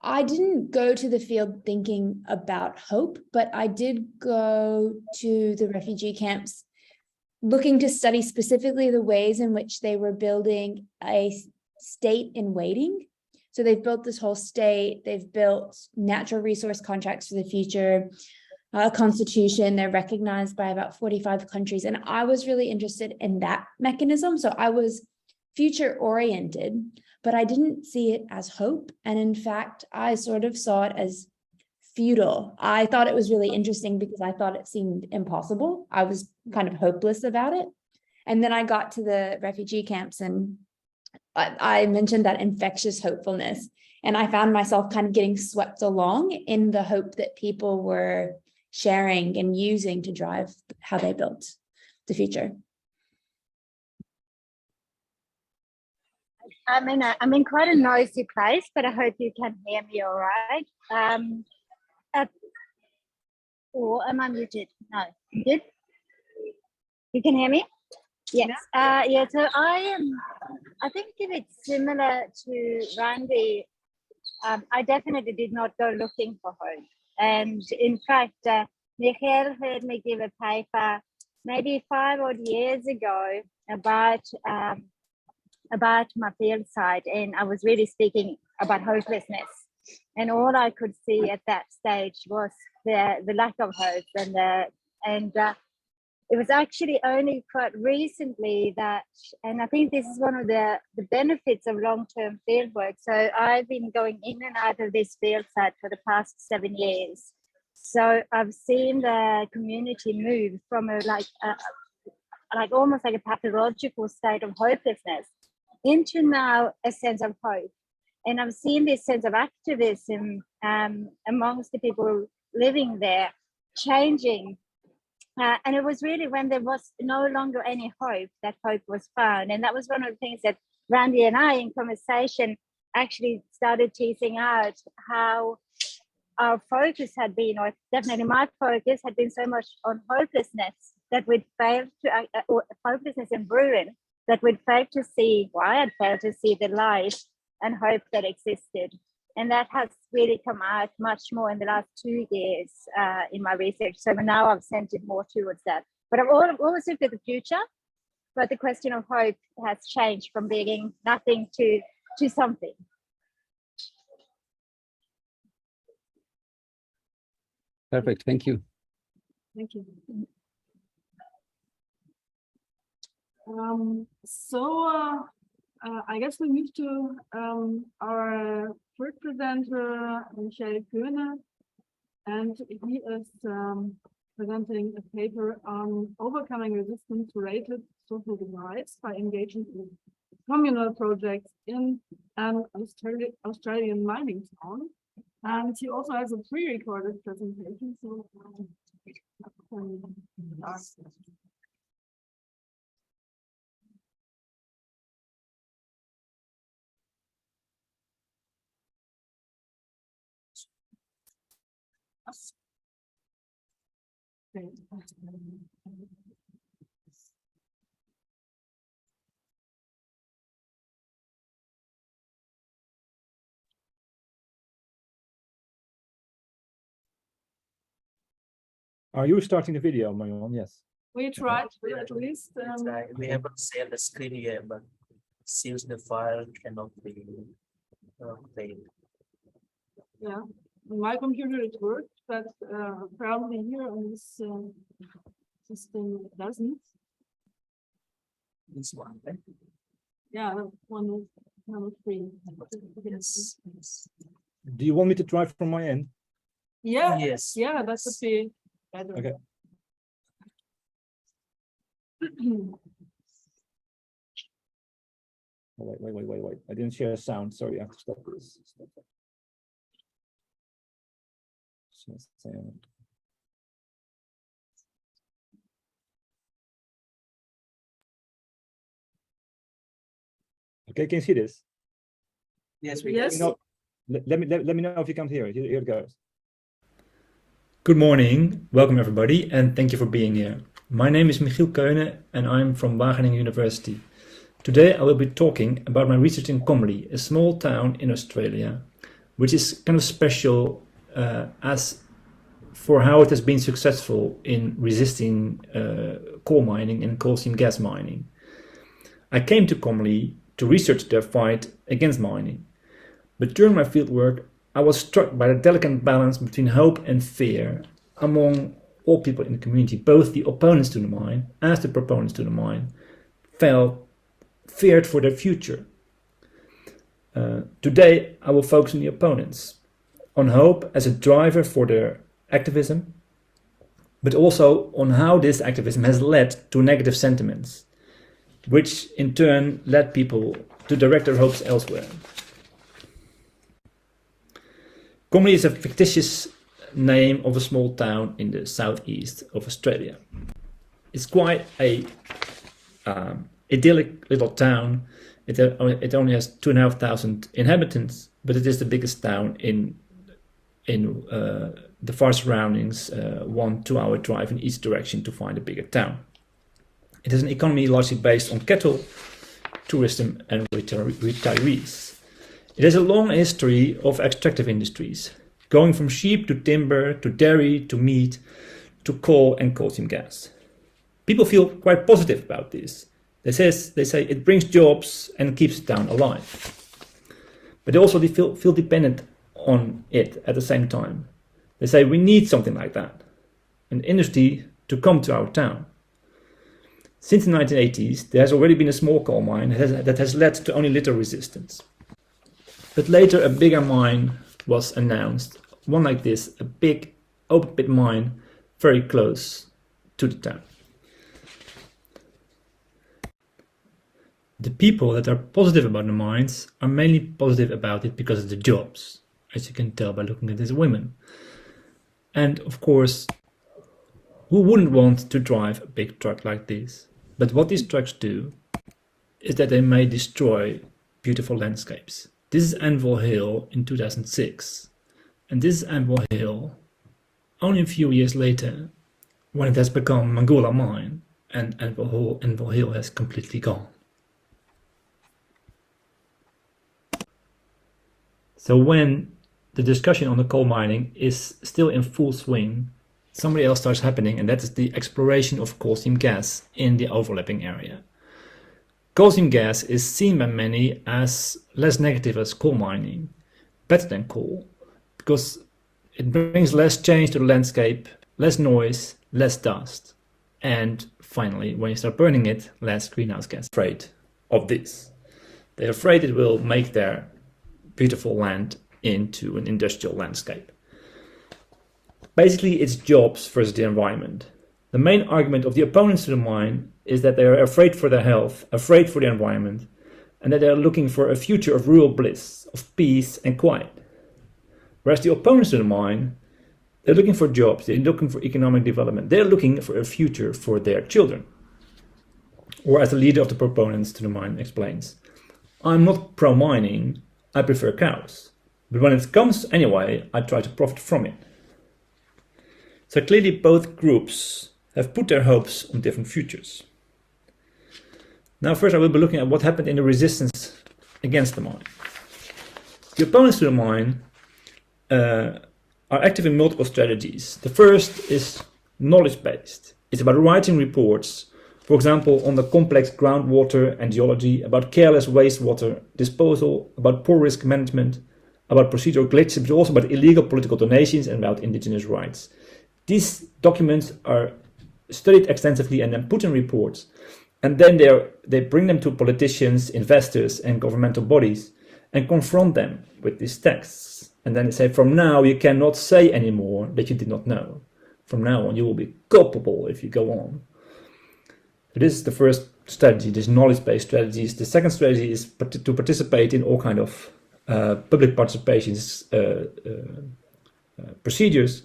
I didn't go to the field thinking about hope, but I did go to the refugee camps looking to study specifically the ways in which they were building a state in waiting. So they've built this whole state, they've built natural resource contracts for the future, a constitution, they're recognized by about 45 countries. And I was really interested in that mechanism. So I was future oriented, but I didn't see it as hope. And in fact, I sort of saw it as futile. I thought it was really interesting because I thought it seemed impossible. I was kind of hopeless about it. And then I got to the refugee camps and I mentioned that infectious hopefulness. And I found myself kind of getting swept along in the hope that people were sharing and using to drive how they built the future. I'm in quite a noisy place, but I hope you can hear me all right. Or am I muted? No, good. You can hear me? Yes. Yeah. So I think if it's similar to Randy, I definitely did not go looking for hope. And in fact, Michael heard me give a paper maybe 5 odd years ago about my field site, and I was really speaking about hopelessness. And all I could see at that stage was the lack of hope, and it was actually only quite recently that, and I think this is one of the benefits of long-term field work. So I've been going in and out of this field site for the past 7 years. So I've seen the community move from almost like a pathological state of hopelessness into now a sense of hope. And I've seen this sense of activism amongst the people living there changing. And it was really when there was no longer any hope that hope was found. And that was one of the things that Randy and I in conversation actually started teasing out, how our focus had been, or definitely my focus had been so much on hopelessness that we'd failed to, or hopelessness and ruin, that we'd failed to see, or I had failed to see the light and hope that existed. And that has really come out much more in the last 2 years in my research. So now I've sent it more towards that. But I've always looked at the future. but the question of hope has changed from being nothing to something. Perfect. Thank you. Thank you. I guess we move to our third presenter, Michael Köhne, and he is presenting a paper on overcoming resistance to rated social divides by engaging in communal projects in an Australian mining town. And he also has a pre-recorded presentation. So Are you starting the video, Marion? Yes. we tried to at least. We haven't shared the screen yet, but seems the file cannot be played. Yeah, on my computer it worked, but probably here on this system it doesn't. This one, right? Yeah, one is number 3. Yes. Do you want me to try from my end? Yeah, Yes. yeah, that would be better. Okay. Oh, wait. I didn't share sound. Sorry, I have to stop this. Stop that. Okay, can you see this? Yes, we Yes. Let me know if you can't hear it. Here it goes. Good morning, welcome everybody, and thank you for being here. My name is Michiel Köhne and I'm from Wageningen University. Today I will be talking about my research in Comrie, a small town in Australia, which is kind of special as for how it has been successful in resisting coal mining and coal seam gas mining. I came to Comrie to research their fight against mining, but during my fieldwork I was struck by the delicate balance between hope and fear among all people in the community. Both the opponents to the mine as the proponents to the mine feared for their future. Today I will focus on the opponents, on hope as a driver for their activism, but also on how this activism has led to negative sentiments, which in turn led people to direct their hopes elsewhere. Comrie is a fictitious name of a small town in the southeast of Australia. It's quite a idyllic little town. It only has 2,500 inhabitants, but it is the biggest town in the far surroundings, 1-2 hour drive in each direction to find a bigger town. It has an economy largely based on cattle, tourism and retirees. It has a long history of extractive industries, going from sheep to timber, to dairy, to meat, to coal and coal seam gas. People feel quite positive about this. They say it brings jobs and keeps the town alive. But they also feel dependent on it at the same time. They say we need something like that, an industry to come to our town. Since the 1980s, there has already been a small coal mine that has led to only little resistance. But later a bigger mine was announced, one like this, a big open pit mine very close to the town. The people that are positive about the mines are mainly positive about it because of the jobs, as you can tell by looking at these women. And of course, who wouldn't want to drive a big truck like this? But what these trucks do is that they may destroy beautiful landscapes. This is Anvil Hill in 2006, and this is Anvil Hill only a few years later, when it has become Mangoola Mine, and Anvil Hill has completely gone. So when the discussion on the coal mining is still in full swing, something else starts happening, and that is the exploration of coal seam gas in the overlapping area. coal seam gas is seen by many as less negative as coal mining, better than coal, because it brings less change to the landscape, less noise, less dust, and finally, when you start burning it, less greenhouse gas. Afraid of this. They're afraid it will make their beautiful land into an industrial landscape. Basically, it's jobs versus the environment. The main argument of the opponents to the mine is that they are afraid for their health, afraid for the environment, and that they are looking for a future of rural bliss, of peace and quiet. Whereas the opponents to the mine, they're looking for jobs, they're looking for economic development, they're looking for a future for their children. Or as the leader of the proponents to the mine explains, I'm not pro-mining, I prefer cows. But when it comes anyway, I try to profit from it. So clearly both groups have put their hopes on different futures. Now first I will be looking at what happened in the resistance against the mine. The opponents to the mine are active in multiple strategies. The first is knowledge-based. It's about writing reports, for example, on the complex groundwater and geology, about careless wastewater disposal, about poor risk management, about procedural glitches, but also about illegal political donations and about indigenous rights. These documents are studied extensively and then put in reports, and then they bring them to politicians, investors, and governmental bodies and confront them with these texts. And then they say, from now you cannot say anymore that you did not know. From now on you will be culpable if you go on. So this is the first strategy, this knowledge-based strategies. The second strategy is to participate in all kind of public participations procedures,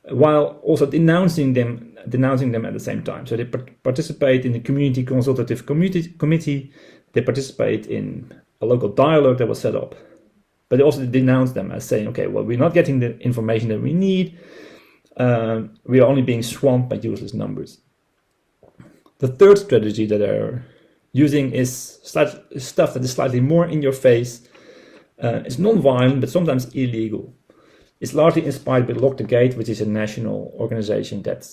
while also denouncing them at the same time. So they participate in the community consultative committee, they participate in a local dialogue that was set up, but they also denounce them as saying, okay, well, we're not getting the information that we need, we are only being swamped by useless numbers. The third strategy that they're using is stuff that is slightly more in your face. It's non-violent, but sometimes illegal. It's largely inspired by Lock the Gate, which is a national organization that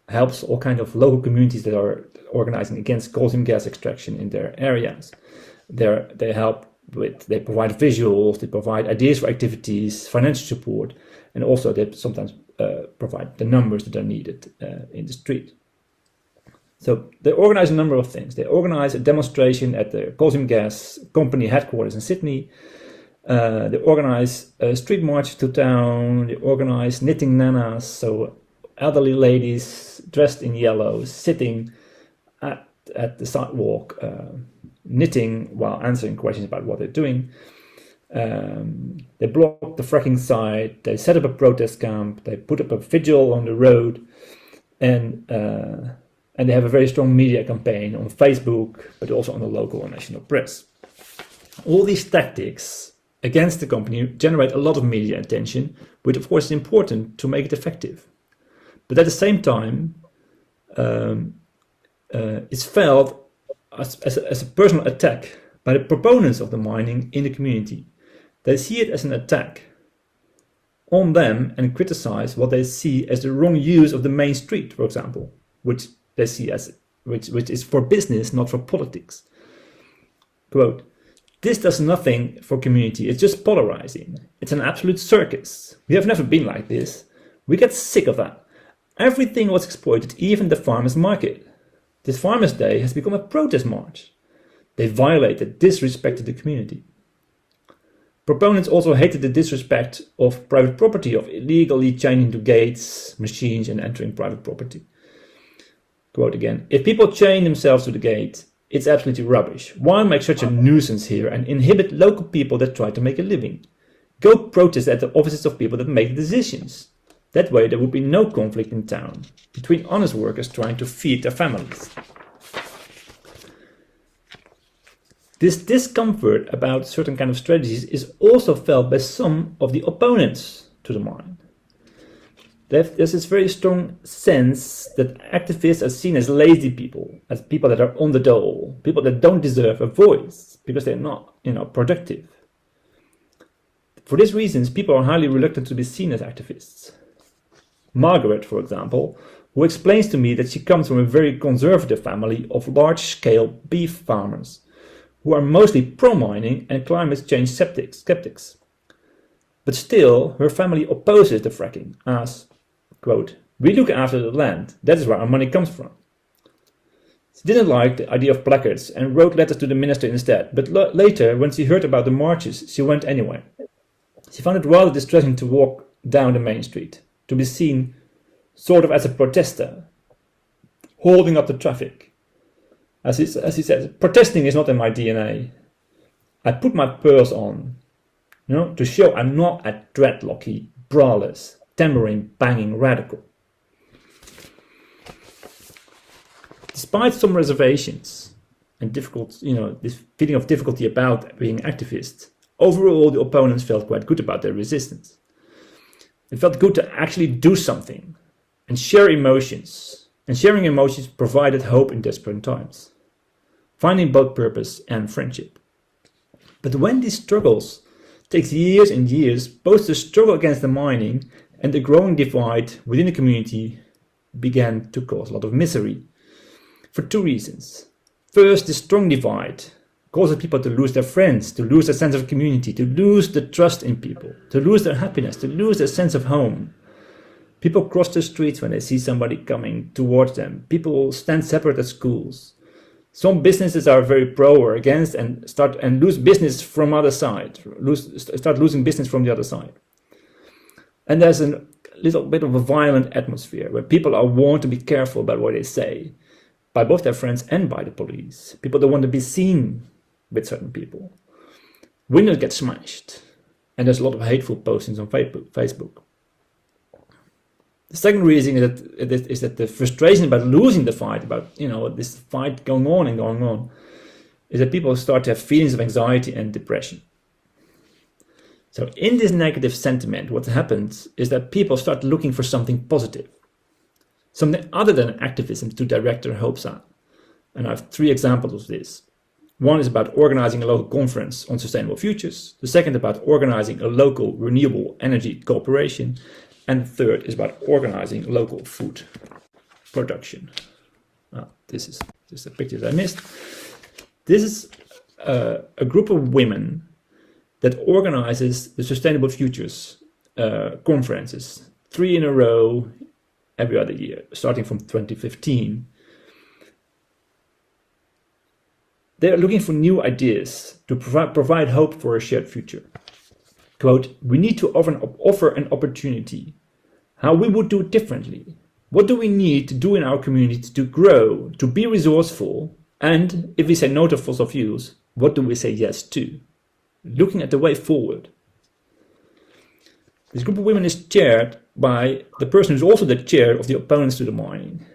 helps all kinds of local communities that are organizing against coal seam gas extraction in their areas. They provide visuals, they provide ideas for activities, financial support, and also they sometimes provide the numbers that are needed in the street. So they organize a number of things. They organize a demonstration at the coal seam gas company headquarters in Sydney. They organize a street march to town. They organize knitting nanas, so elderly ladies dressed in yellow sitting at the sidewalk knitting while answering questions about what they're doing. They block the fracking site. They set up a protest camp. They put up a vigil on the road, and they have a very strong media campaign on Facebook, but also on the local and national press. All these tactics against the company generate a lot of media attention, which of course is important to make it effective. But at the same time, it's felt as a personal attack by the proponents of the mining in the community. They see it as an attack on them and criticize what they see as the wrong use of the main street, for example, which they see as which is for business, not for politics. Quote, "This does nothing for community, it's just polarizing. It's an absolute circus. We have never been like this. We get sick of that. Everything was exploited, even the farmers' market. This Farmers' Day has become a protest march. They violated, disrespected the community." Proponents also hated the disrespect of private property, of illegally chaining to gates, machines, and entering private property. Quote again, "If people chain themselves to the gate, it's absolutely rubbish. Why make such a nuisance here and inhibit local people that try to make a living? Go protest at the offices of people that make decisions. That way there would be no conflict in town between honest workers trying to feed their families." This discomfort about certain kind of strategies is also felt by some of the opponents to the mine. There's this very strong sense that activists are seen as lazy people, as people that are on the dole, people that don't deserve a voice because they're not, productive. For these reasons, people are highly reluctant to be seen as activists. Margaret, for example, who explains to me that she comes from a very conservative family of large-scale beef farmers, who are mostly pro-mining and climate change skeptics. But still, her family opposes the fracking as, quote, "We look after the land, that is where our money comes from." She didn't like the idea of placards and wrote letters to the minister instead, but later, when she heard about the marches, she went anyway. She found it rather distressing to walk down the main street, to be seen sort of as a protester, holding up the traffic. As he says, protesting is not in my DNA. I put my pearls on, to show I'm not a dreadlocky, braless, tambourine-banging radical. Despite some reservations and this feeling of difficulty about being activists, overall the opponents felt quite good about their resistance. It felt good to actually do something and share emotions. And sharing emotions provided hope in desperate times, finding both purpose and friendship. But when these struggles take years and years, both the struggle against the mining and the growing divide within the community began to cause a lot of misery. For two reasons. First, the strong divide causes people to lose their friends, to lose their sense of community, to lose the trust in people, to lose their happiness, to lose their sense of home. People cross the streets when they see somebody coming towards them. People stand separate at schools. Some businesses are very pro or against and lose business from other side, start losing business from the other side. And there's a little bit of a violent atmosphere where people are warned to be careful about what they say, by both their friends and by the police. People don't want to be seen with certain people. Windows get smashed, and there's a lot of hateful postings on Facebook. The second reason is that the frustration about losing the fight, about this fight going on, is that people start to have feelings of anxiety and depression. So in this negative sentiment, what happens is that people start looking for something positive, something other than activism to direct their hopes at. And I have 3 examples of this. One is about organizing a local conference on sustainable futures. The second about organizing a local renewable energy cooperation. And the third is about organizing local food production. This is a picture that I missed. This is a group of women that organizes the Sustainable Futures conferences, 3 in a row every other year, starting from 2015. They are looking for new ideas to provide hope for a shared future. Quote, "We need to offer an opportunity, how we would do it differently. What do we need to do in our community to grow, to be resourceful? And if we say no to fossil fuels, what do we say yes to? Looking at the way forward." This group of women is chaired by the person who's also the chair of the opponents to the mining.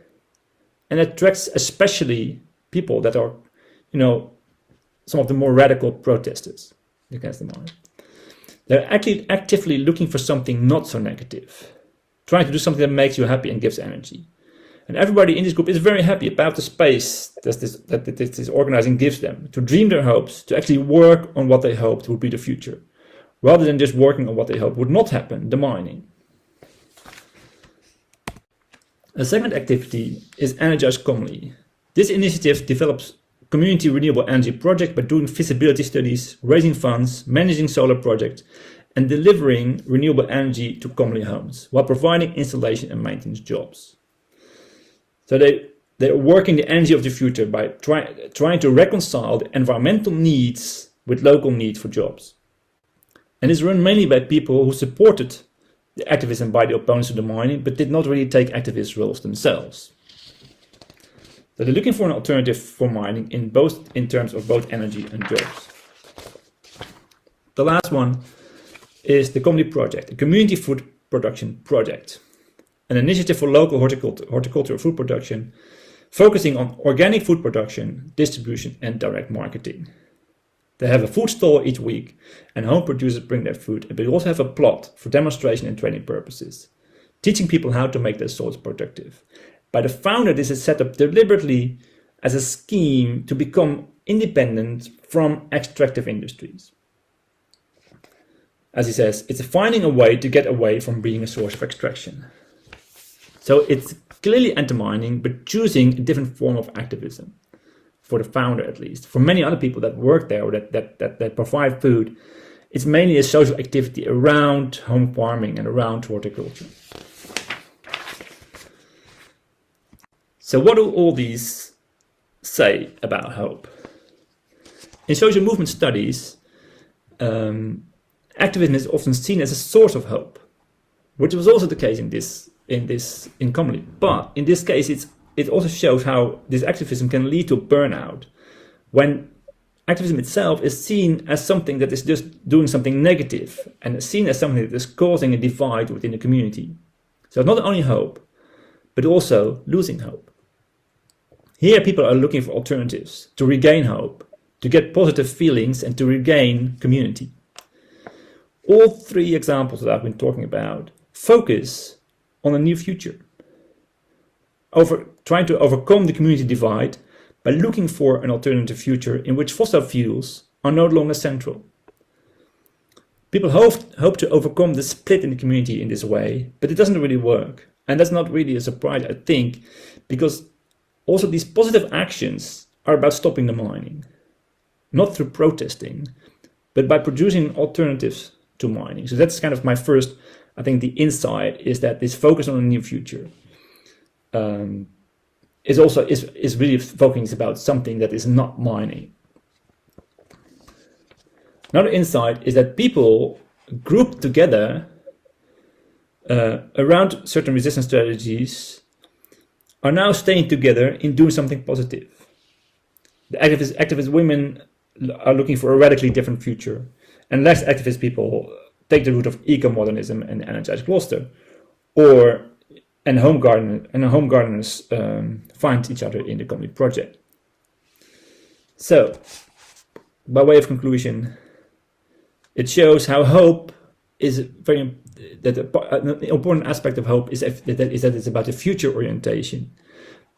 And it attracts especially people that are, some of the more radical protesters against the mining. They're actually actively looking for something not so negative, trying to do something that makes you happy and gives energy. And everybody in this group is very happy about the space that this organizing gives them, to dream their hopes, to actually work on what they hoped would be the future, rather than just working on what they hoped would not happen, the mining. A second activity is Energize Commonly. This initiative develops community renewable energy project by doing feasibility studies, raising funds, managing solar projects, and delivering renewable energy to commonly homes, while providing installation and maintenance jobs. So they're working the energy of the future by trying to reconcile the environmental needs with local need for jobs. And it's run mainly by people who supported the activism by the opponents of the mining, but did not really take activist roles themselves. So they're looking for an alternative for mining in terms of both energy and jobs. The last one is the Comedy Project, a community food production project, an initiative for local horticultural food production, focusing on organic food production, distribution, and direct marketing. They have a food stall each week, and home producers bring their food, but they also have a plot for demonstration and training purposes, teaching people how to make their soils productive. By the founder, this is set up deliberately as a scheme to become independent from extractive industries. As he says, it's finding a way to get away from being a source of extraction. So it's clearly anti-mining, but choosing a different form of activism, for the founder at least. For many other people that work there or that provide food, it's mainly a social activity around home farming and around horticulture. So what do all these say about hope? In social movement studies, activism is often seen as a source of hope, which was also the case in comedy. But in this case, it also shows how this activism can lead to burnout when activism itself is seen as something that is just doing something negative and is seen as something that is causing a divide within the community. So not only hope, but also losing hope. Here people are looking for alternatives to regain hope, to get positive feelings and to regain community. All three examples that I've been talking about focus on a new future, trying to overcome the community divide by looking for an alternative future in which fossil fuels are no longer central. People hope to overcome the split in the community in this way, but it doesn't really work. And that's not really a surprise, I think, because also these positive actions are about stopping the mining, not through protesting, but by producing alternatives to mining. So that's kind of my first, I think the insight is that this focus on a new future is really focusing about something that is not mining. Another insight is that people grouped together around certain resistance strategies are now staying together in doing something positive. The activist women are looking for a radically different future, and less activist people take the route of eco-modernism and energized Gloucester, and home gardeners find each other in the community project. So, by way of conclusion, it shows how hope is an important aspect of hope is that it's about a future orientation,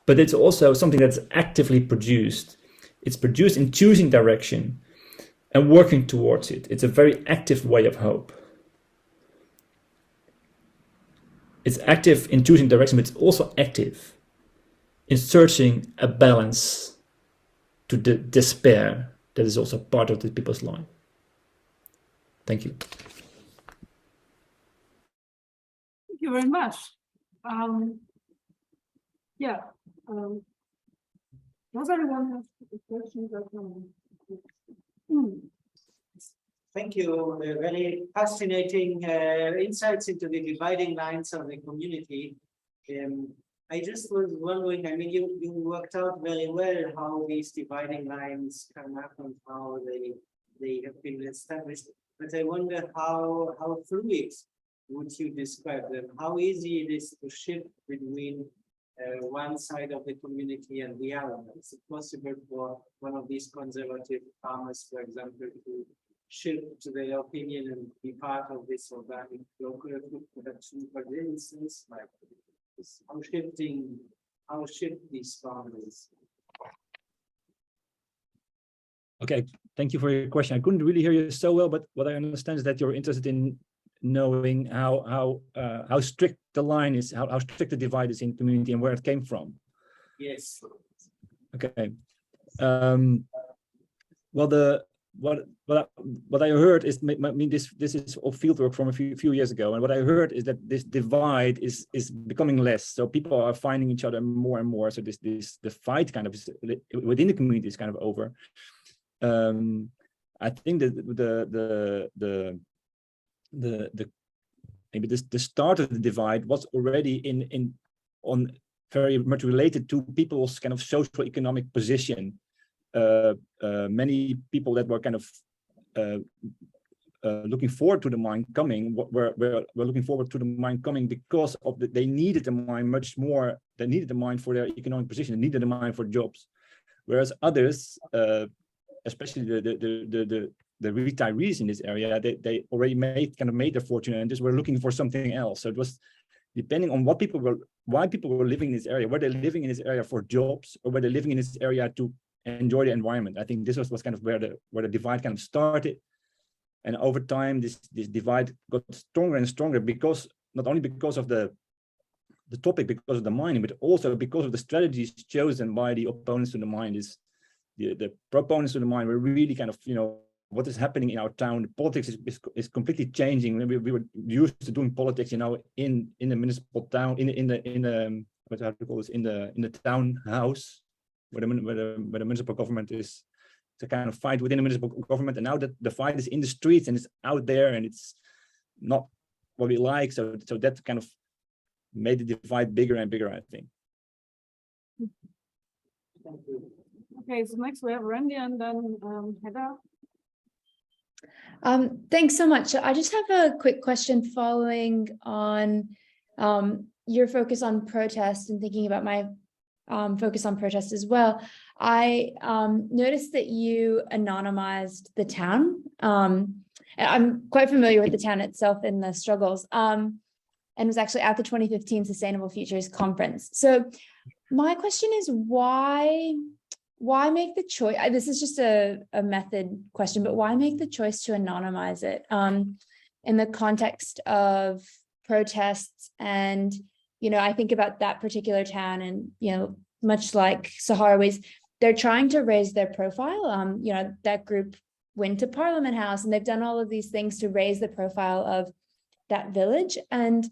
but it's also something that's actively produced. It's produced in choosing direction and working towards it. It's a very active way of hope. It's active in choosing direction, but it's also active in searching a balance to the despair that is also part of the people's life. Thank you. Thank you very much. Does anyone have questions or comments? Thank you. Very fascinating insights into the dividing lines of the community. I just was wondering, I mean, you worked out very well how these dividing lines come up and how they have been established. But I wonder how fluid would you describe them? How easy it is to shift between one side of the community and the other? Is it possible for one of these conservative farmers, for example, to shift to their opinion and be part of this organic local food production, for instance, like this, how shift these farmers? Okay, thank you for your question. I couldn't really hear you so well, but what I understand is that you're interested in knowing how strict the line is, how strict the divide is in community and where it came from. Yes. Okay. Well, what I heard is, I mean, this is all fieldwork from a few years ago, and what I heard is that this divide is becoming less. So people are finding each other more and more. So the fight kind of is, within the community is kind of over. I think that maybe the start of the divide was already on very much related to people's kind of social economic position. Many people that were kind of looking forward to the mine coming were looking forward to the mine coming because of they needed the mine much more. They needed the mine for their economic position. They needed the mine for jobs, whereas others, especially the retirees in this area, they already made their fortune and just were looking for something else. So it was depending on why people were living in this area. Were they living in this area for jobs, or were they living in this area to enjoy the environment? I think this was kind of where the divide kind of started, and over time this divide got stronger and stronger, because not only because of the the topic because of the mining, but also because of the strategies chosen by the opponents to the mine. Is the proponents to the mine were really kind of, you know, what is happening in our town. The politics is completely changing. We were used to doing politics, you know, in the municipal town, in the what how to call this, in the townhouse, where the municipal government is to kind of fight within the municipal government. And now that the fight is in the streets and it's out there and it's not what we like. So that kind of made the divide bigger and bigger, I think. Okay, so next we have Randy and then Hedda. Thanks so much. I just have a quick question following on your focus on protest and thinking about my focus on protest as well. I noticed that you anonymized the town. I'm quite familiar with the town itself and the struggles, and was actually at the 2015 Sustainable Futures Conference. So my question is, why make the choice? This is just a method question, but why make the choice to anonymize it in the context of protests? And, you know, I think about that particular town and, you know, much like Sahrawis, they're trying to raise their profile. You know, that group went to Parliament House and they've done all of these things to raise the profile of that village. And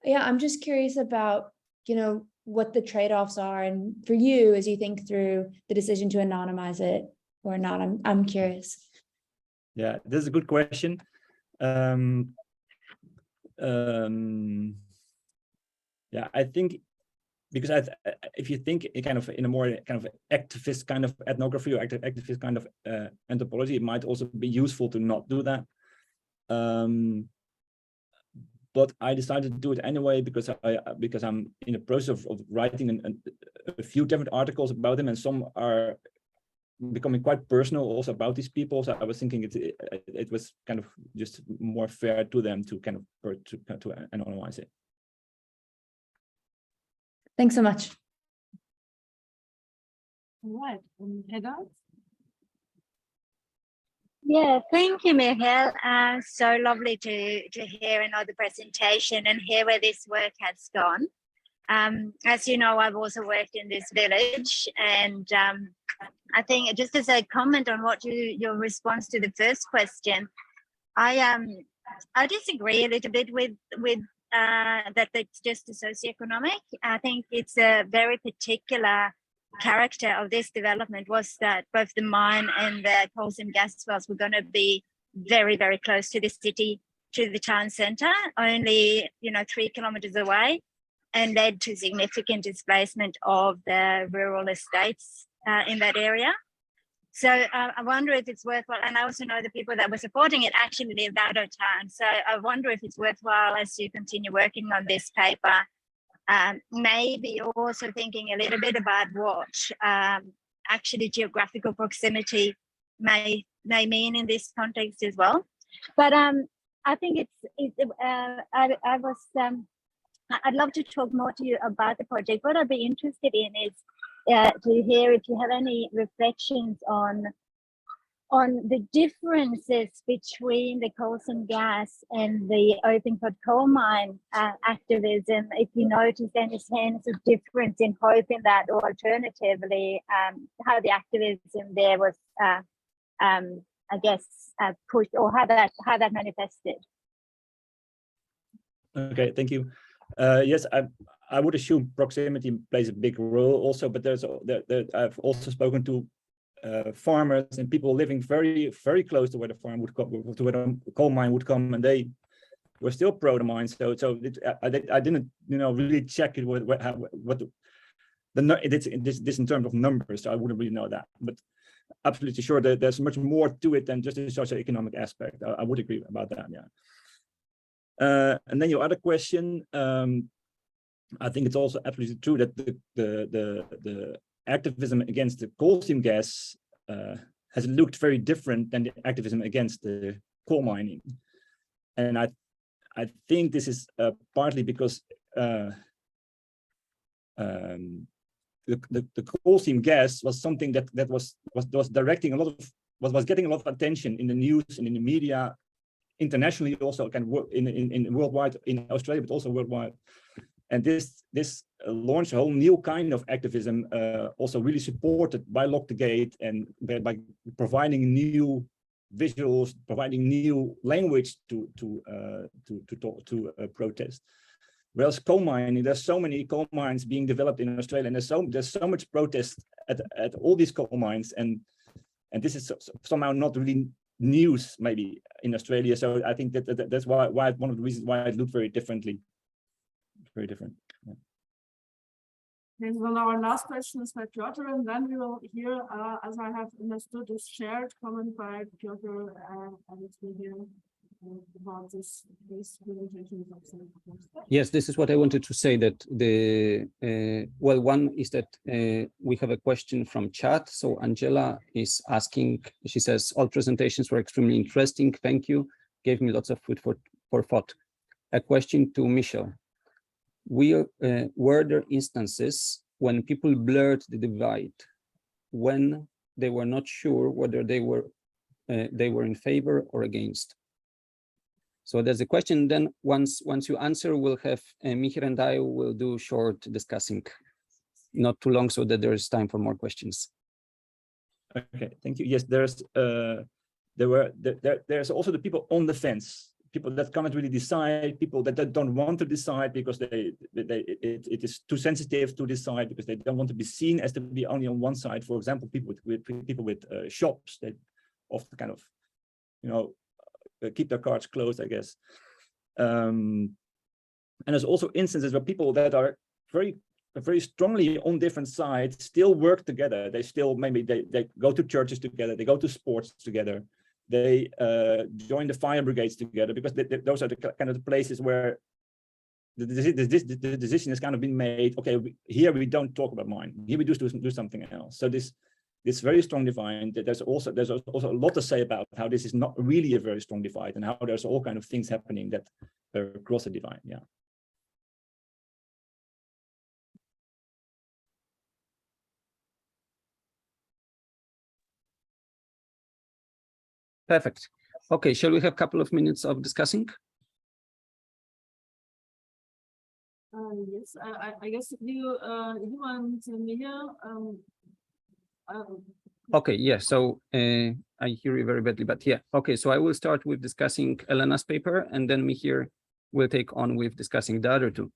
yeah, I'm just curious about, you know, what the trade-offs are, and for you as you think through the decision to anonymize it or not. I'm curious. Yeah, this is a good question. Yeah, I think because if you think kind of in a more kind of activist kind of ethnography or activist kind of anthropology, it might also be useful to not do that. But I decided to do it anyway because I'm in the process of writing a few different articles about them, and some are becoming quite personal also about these people. So I was thinking it was kind of just more fair to them to kind of to anonymize it. Thanks so much. All right, Hedda. Yeah, thank you, Michael. So lovely to hear another presentation and hear where this work has gone. As you know, I've also worked in this village, and I think just as a comment on what your response to the first question, I disagree a little bit with that it's just a socioeconomic. I think it's a very particular character of this development was that both the mine and the coal seam gas wells were going to be very, very close to the city, to the town centre, only 3 kilometres away, and led to significant displacement of the rural estates in that area. So I wonder if it's worthwhile, and I also know the people that were supporting it actually lived out of town. So I wonder if it's worthwhile as you continue working on this paper, maybe also thinking a little bit about what actually geographical proximity may mean in this context as well. But I think I'd love to talk more to you about the project. What I'd be interested in is to hear if you have any reflections on the differences between the coal seam gas and the open cut coal mine activism, if you notice any sense of difference in hope in that, or alternatively, how the activism there was, I guess, pushed, or how that manifested. Okay, thank you. Yes, I would assume proximity plays a big role also, but I've also spoken to farmers and people living very, very close to where the farm would come, to where the coal mine would come, and they were still pro the mine. So I didn't, really check it this in terms of numbers. So I wouldn't really know that, but absolutely sure that there's much more to it than just the socioeconomic aspect. I would agree about that. Yeah. And then your other question, I think it's also absolutely true that the activism against the coal seam gas has looked very different than the activism against the coal mining, and I think this is partly because the coal seam gas was something that was directing a lot of was getting a lot of attention in the news and in the media internationally, also kind of in worldwide, in Australia, but also worldwide. And this launched a whole new kind of activism, also really supported by Lock the Gate and by providing new visuals, providing new language to protest. Whereas coal mining, there's so many coal mines being developed in Australia, and there's so much protest at all these coal mines, and this is somehow not really news maybe in Australia. So I think that's why one of the reasons why it looked very differently. Very different. Yeah. And well, our last question is by Piotr, and then we will hear, as I have understood, this shared comment by Piotr and Miriam about these presentations of some. Yes, this is what I wanted to say, that well, one is that we have a question from chat. So Angela is asking, she says, all presentations were extremely interesting. Thank you. Gave me lots of food for thought. A question to Michelle. Were there instances when people blurred the divide, when they were not sure whether they were in favor or against? So there's a question. Then once you answer, we'll have Mihir and I will do short discussing, not too long, so that there is time for more questions. Okay, thank you. Yes, there's also the people on the fence. People that cannot really decide, people that don't want to decide because it is too sensitive to decide, because they don't want to be seen as to be only on one side. For example, people with shops that often kind of, keep their cards closed, I guess. And there's also instances where people that are very strongly on different sides still work together. They still maybe they go to churches together, they go to sports together. They join the fire brigades together, because those are the kind of the places where the decision has kind of been made. Okay, here we don't talk about mine. Here we do something else. So this very strong divide. There's also a lot to say about how this is not really a very strong divide, and how there's all kind of things happening that cross the divide. Yeah. Perfect. Okay, shall we have a couple of minutes of discussing? Yes, I guess you and Mihir. Okay, yeah, so I hear you very badly, but yeah. Okay, so I will start with discussing Elena's paper, and then Mihir will take on with discussing the other two.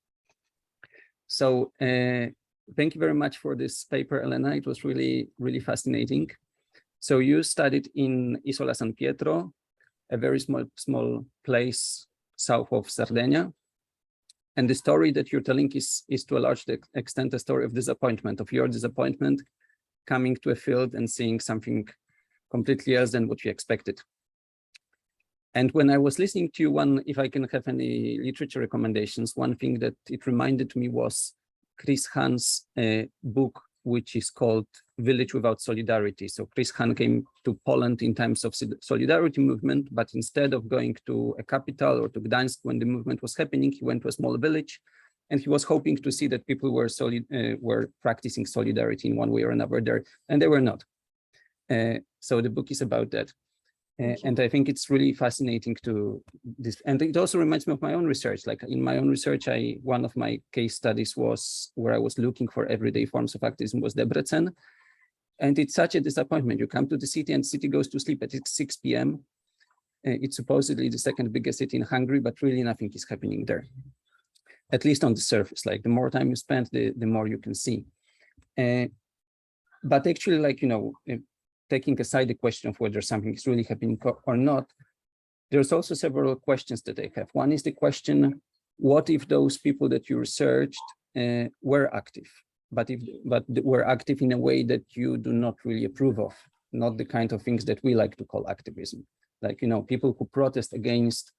So thank you very much for this paper, Elena. It was really, really fascinating. So you studied in Isola San Pietro, a very small place south of Sardinia. And the story that you're telling is to a large extent a story of disappointment, of your disappointment coming to a field and seeing something completely else than what you expected. And when I was listening to you, if I can have any literature recommendations, one thing that it reminded me was Chris Hahn's book, which is called Village Without Solidarity. So Chris Hahn came to Poland in times of solidarity movement, but instead of going to a capital or to Gdańsk when the movement was happening, he went to a small village, and he was hoping to see that people were practicing solidarity in one way or another there, and they were not. So the book is about that. And I think it's really fascinating to this. And it also reminds me of my own research. Like in my own research, one of my case studies was where I was looking for everyday forms of activism was Debrecen. And it's such a disappointment. You come to the city and the city goes to sleep at 6 p.m. It's supposedly the second biggest city in Hungary, but really nothing is happening there. At least on the surface, like the more time you spend, the more you can see. But actually, like, taking aside the question of whether something is really happening or not, there's also several questions that I have. One is the question, what if those people that you researched were active, but were active in a way that you do not really approve of, not the kind of things that we like to call activism. Like, people who protest against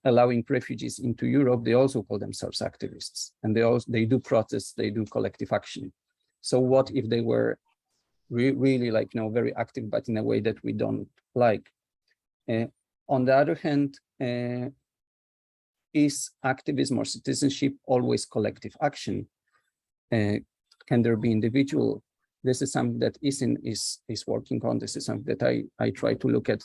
allowing refugees into Europe, they also call themselves activists, and they do protests, they do collective action. So what if they were really like, very active, but in a way that we don't like? On the other hand, is activism or citizenship always collective action? Can there be individual? This is something that ISIN is working on. This is something that I try to look at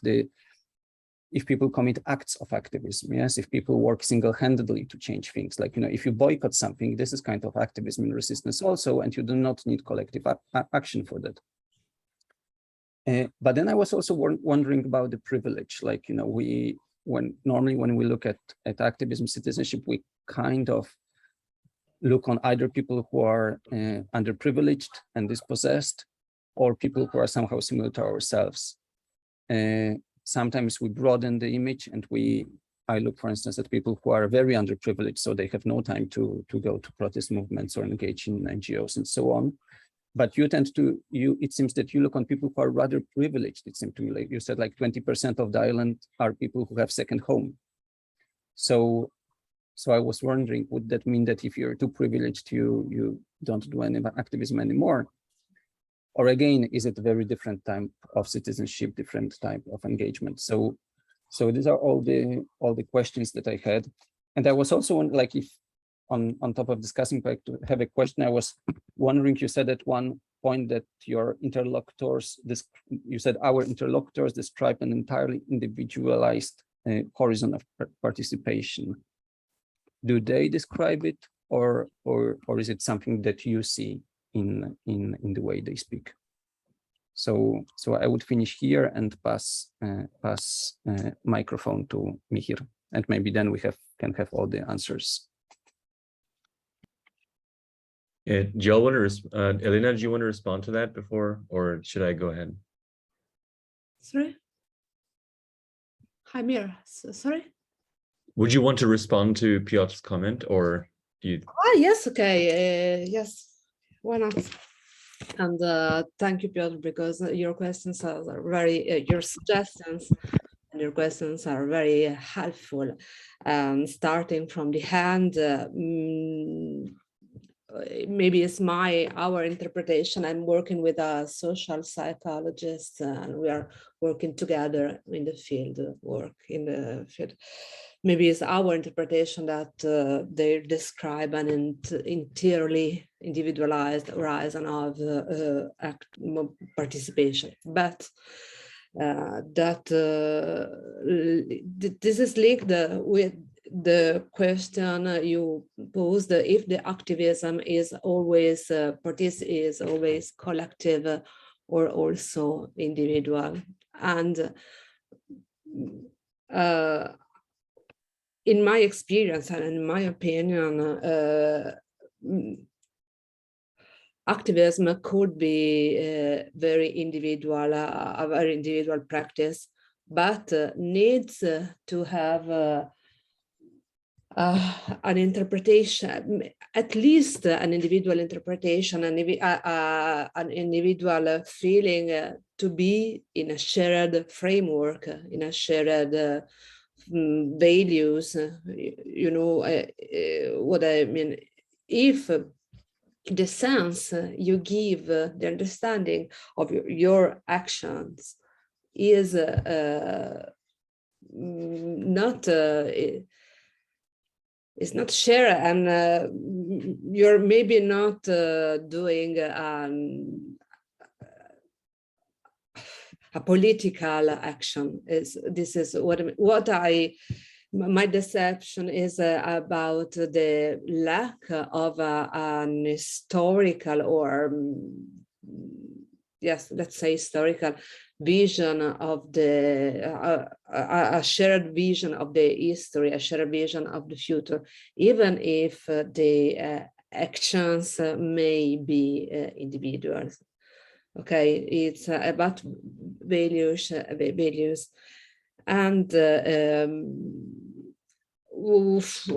if people commit acts of activism, yes, if people work single-handedly to change things, like, if you boycott something, this is kind of activism and resistance also, and you do not need collective action for that. But then I was also wondering about the privilege, like, normally when we look at activism, citizenship, we kind of look on either people who are underprivileged and dispossessed, or people who are somehow similar to ourselves. Sometimes we broaden the image, and I look, for instance, at people who are very underprivileged, so they have no time to go to protest movements or engage in NGOs and so on. But it seems that you look on people who are rather privileged. It seemed to me, like you said, like 20% of the island are people who have second home. So I was wondering, would that mean that if you're too privileged, you don't do any activism anymore? Or again, is it a very different type of citizenship, different type of engagement? So these are all the questions that I had. And I was also like, if on top of discussing, like, to have a question, I was wondering, you said at one point that your interlocutors, you said our interlocutors describe an entirely individualized horizon of participation. Do they describe it, or is it something that you see in the way they speak? So I would finish here and pass microphone to Mihir, and maybe then we can have all the answers. Yeah, Jill, Elena, do you want to respond to that before, or should I go ahead? Sorry? Hi, Mir. Sorry? Would you want to respond to Piotr's comment, or do you? Ah, yes, okay. Yes, why not? And thank you, Piotr, because your questions are very, your suggestions and your questions are very helpful. Starting from the hand, maybe it's our interpretation. I'm working with a social psychologist, and we are working together in the field work in the field. Maybe it's our interpretation that they describe an entirely individualized horizon of participation, but this is linked with the question you posed, if the activism is always collective or also individual. And in my experience and in my opinion, activism could be a very individual practice, but needs to have an interpretation, at least an individual interpretation, an individual feeling to be in a shared framework, in a shared values. You know what I mean? If the sense you give, the understanding of your actions is it's not shared, and you're maybe not doing a political action. This is my deception is about the lack of an historical, or yes, let's say historical vision of a shared vision of the history, a shared vision of the future, even if the actions may be individuals. Okay, it's about values, and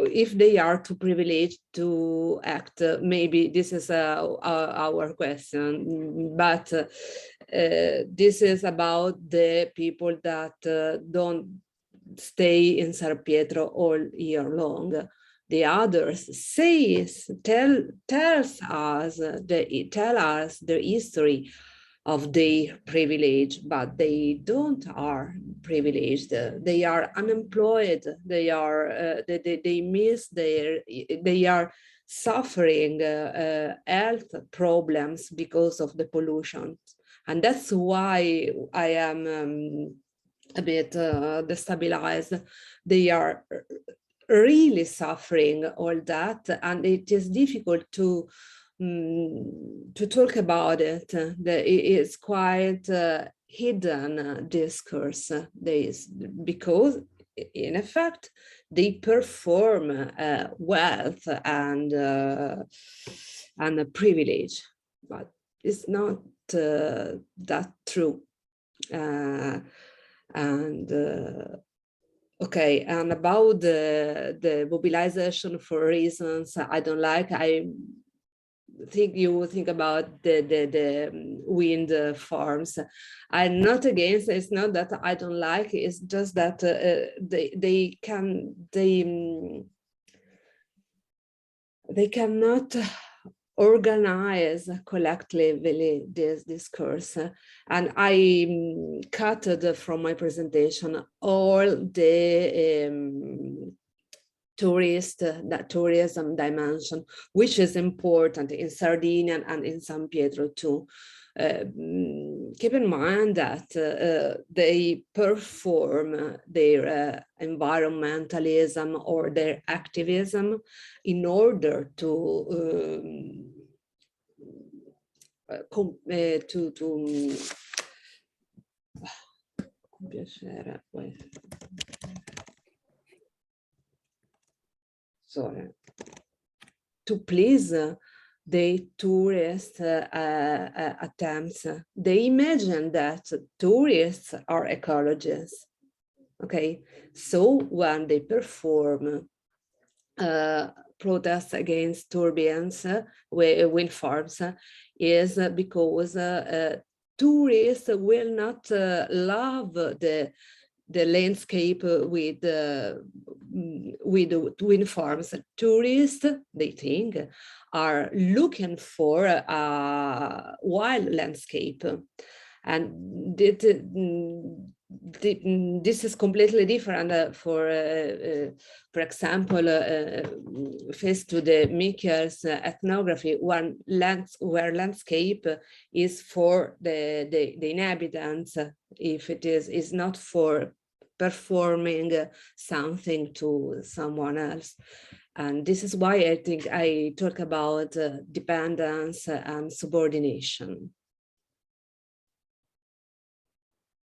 if they are too privileged to act, maybe this is our question, but this is about the people that don't stay in San Pietro all year long. The others tell us the history of their privilege, but they don't are privileged. They are unemployed. They are they are suffering health problems because of the pollution, and that's why I am a bit destabilized. They are really suffering all that, and it is difficult to talk about it. It is quite hidden discourse. Because in effect they perform wealth and privilege, but it's not that true. Okay, and about the mobilization for reasons I don't like, I think you think about the wind farms. I'm not against. It's not that I don't like. It's just that they cannot organize collectively this discourse. And I cut from my presentation all the tourism dimension, which is important in Sardinia and in San Pietro too. Keep in mind that they perform their environmentalism or their activism in order to please the tourist attempts. They imagine that tourists are ecologists. Okay, so when they perform protests against turbines, wind farms, is because tourists will not love the landscape with wind farms. Tourists, they think, are looking for a wild landscape, and this is completely different. For example, faced to the Mikkels ethnography, where landscape is for the inhabitants, if it is not for performing something to someone else. And this is why I think I talk about dependence and subordination.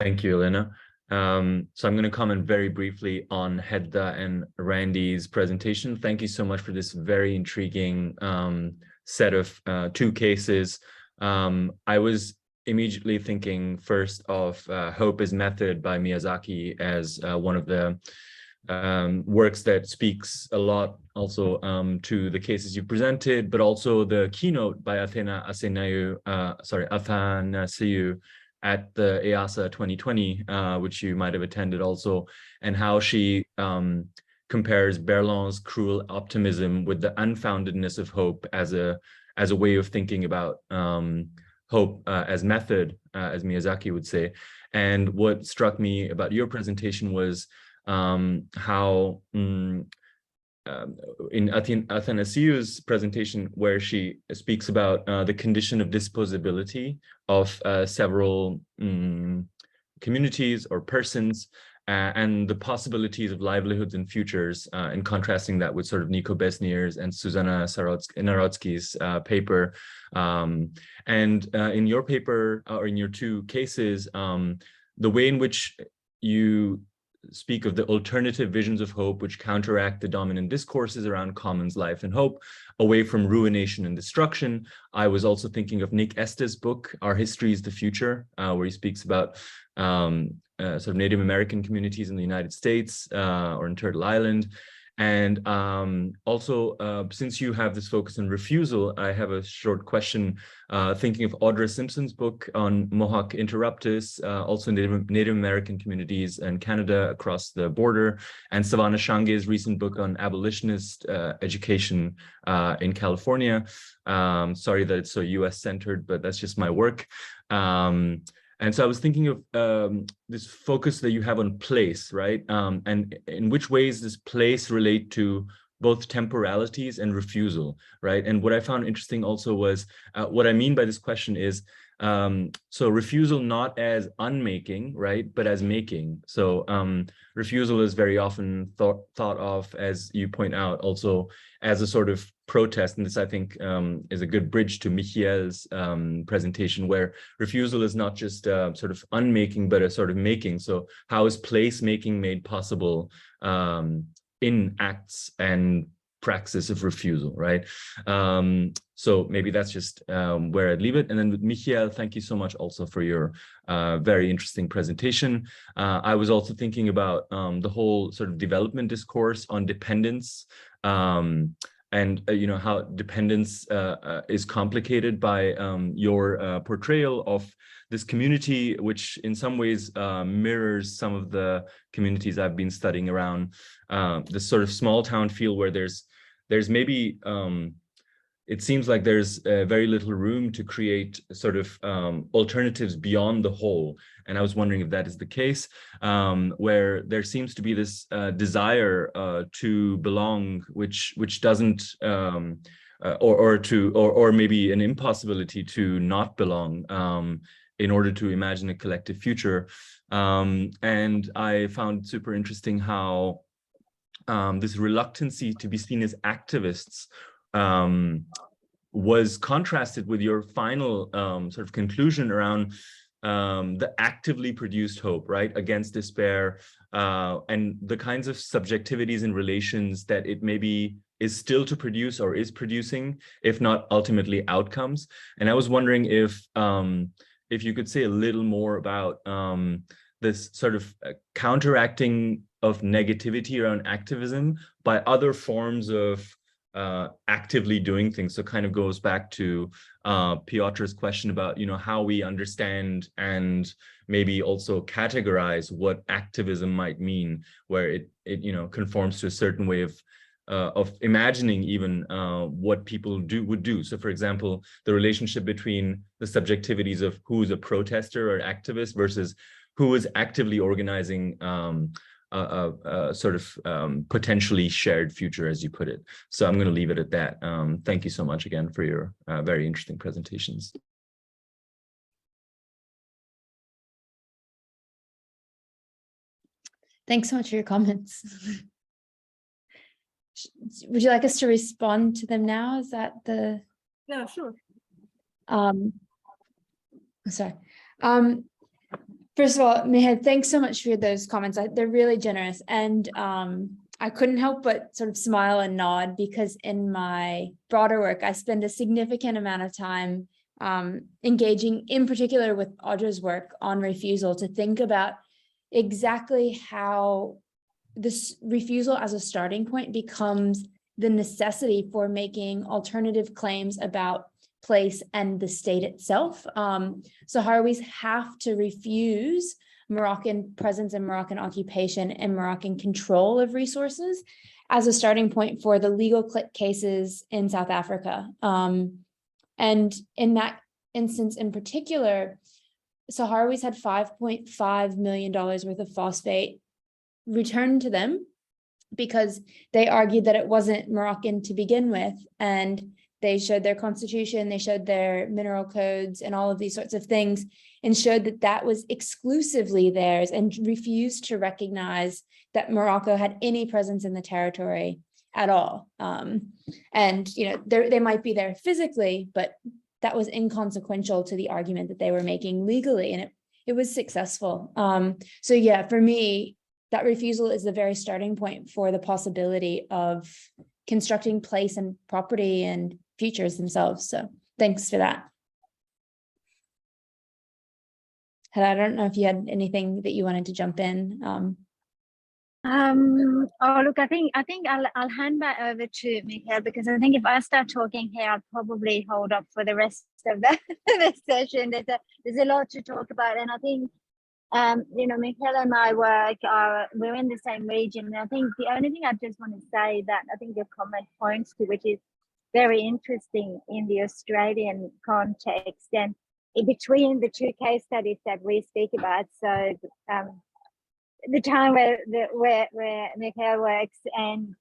Thank you, Elena. So I'm going to comment very briefly on Hedda and Randy's presentation. Thank you so much for this very intriguing set of two cases. I was immediately thinking first of Hope as Method by Miyazaki as one of the works that speaks a lot also to the cases you presented, but also the keynote by Athanasiou at the EASA 2020, which you might have attended also, and how she compares Berland's cruel optimism with the unfoundedness of hope as a way of thinking about hope as method, as Miyazaki would say. And what struck me about your presentation was how in Athanasiou's presentation, where she speaks about the condition of disposability of several communities or persons, and the possibilities of livelihoods and futures, and contrasting that with sort of Nico Besnier's and Susanna Narodsky's paper. And in your paper, or in your two cases, the way in which you speak of the alternative visions of hope which counteract the dominant discourses around commons, life, and hope, away from ruination and destruction. I was also thinking of Nick Estes' book, Our History is the Future, where he speaks about sort of Native American communities in the United States or in Turtle Island. And also, since you have this focus on refusal, I have a short question, thinking of Audra Simpson's book on Mohawk Interruptus, also Native American communities in Canada across the border, and Savannah Shange's recent book on abolitionist education in California. Sorry that it's so US-centered, but that's just my work. And so I was thinking of this focus that you have on place, right? And in which ways does place relate to both temporalities and refusal, right? And what I found interesting also was what I mean by this question is, so refusal not as unmaking, right, but as making. So refusal is very often thought of, as you point out, also as a sort of protest. And this, I think, is a good bridge to Michiel's presentation, where refusal is not just sort of unmaking, but a sort of making. So how is placemaking made possible in acts and praxis of refusal, right? So maybe that's just where I'd leave it. And then with Michiel, thank you so much also for your very interesting presentation. I was also thinking about the whole sort of development discourse on dependence, and you know, how dependence is complicated by your portrayal of this community, which in some ways mirrors some of the communities I've been studying around this sort of small town feel, where there's maybe it seems like there's very little room to create sort of alternatives beyond the whole. And I was wondering if that is the case, where there seems to be this desire to belong, which doesn't, or maybe an impossibility to not belong in order to imagine a collective future. And I found super interesting how this reluctancy to be seen as activists was contrasted with your final sort of conclusion around the actively produced hope, right, against despair, and the kinds of subjectivities and relations that it maybe is still to produce or is producing, if not ultimately outcomes. And I was wondering if you could say a little more about this sort of counteracting of negativity around activism by other forms of actively doing things. So kind of goes back to Piotr's question about, you know, how we understand and maybe also categorize what activism might mean, where it you know, conforms to a certain way of imagining even what people would do. So for example, the relationship between the subjectivities of who's a protester or activist versus who is actively organizing a sort of potentially shared future, as you put it. So I'm going to leave it at that. Thank you so much again for your very interesting presentations. Thanks so much for your comments. Would you like us to respond to them now? Is that the... Yeah, sure. Sorry. First of all, Meher, thanks so much for those comments. They're really generous. And I couldn't help but sort of smile and nod, because in my broader work, I spend a significant amount of time engaging in particular with Audra's work on refusal, to think about exactly how this refusal as a starting point becomes the necessity for making alternative claims about place and the state itself. Sahrawis have to refuse Moroccan presence and Moroccan occupation and Moroccan control of resources as a starting point for the legal cases in South Africa. And in that instance in particular, Sahrawis had $5.5 million worth of phosphate returned to them because they argued that it wasn't Moroccan to begin with. And they showed their constitution, they showed their mineral codes and all of these sorts of things, and showed that that was exclusively theirs, and refused to recognize that Morocco had any presence in the territory at all. And, you know, they might be there physically, but that was inconsequential to the argument that they were making legally, and it was successful. So yeah, for me, that refusal is the very starting point for the possibility of constructing place and property and futures themselves. So thanks for that. And I don't know if you had anything that you wanted to jump in. Oh, look, I think I'll hand back over to Michael, because I think if I start talking here, I'll probably hold up for the rest of the session. There's a lot to talk about, and I think you know, Michael and my work we're in the same region. And I think the only thing I just want to say that I think your comment points to, which is very interesting in the Australian context, and in between the two case studies that we speak about. So the time where Michael works and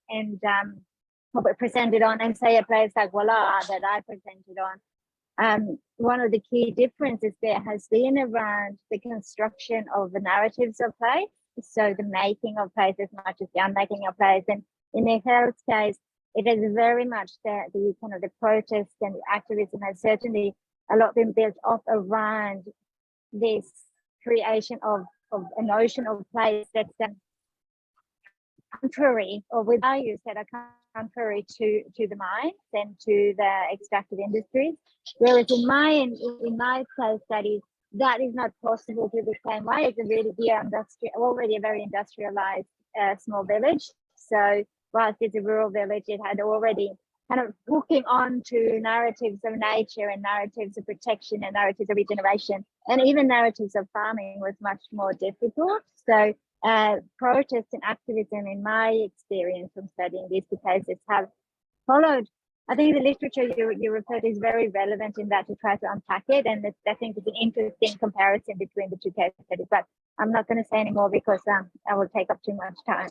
presented on, and say a place like Voila that I presented on. One of the key differences there has been around the construction of the narratives of place, so the making of place as much as the unmaking of place. And in the health case, it is very much the kind of the protest and the activism has certainly a lot been built up around this creation of a notion of place that's contrary, or with values that are contrary to the mines and to the extractive industries. Whereas in my case studies, that is not possible to the same way. It's a really already a very industrialized small village. So whilst it's a rural village, it had already kind of hooking on to narratives of nature and narratives of protection and narratives of regeneration, and even narratives of farming was much more difficult. So protest and activism, in my experience from studying these two cases, have followed. I think the literature you referred to is very relevant in that to try to unpack it, and I think it's an interesting comparison between the two case studies. But I'm not going to say any more because I will take up too much time.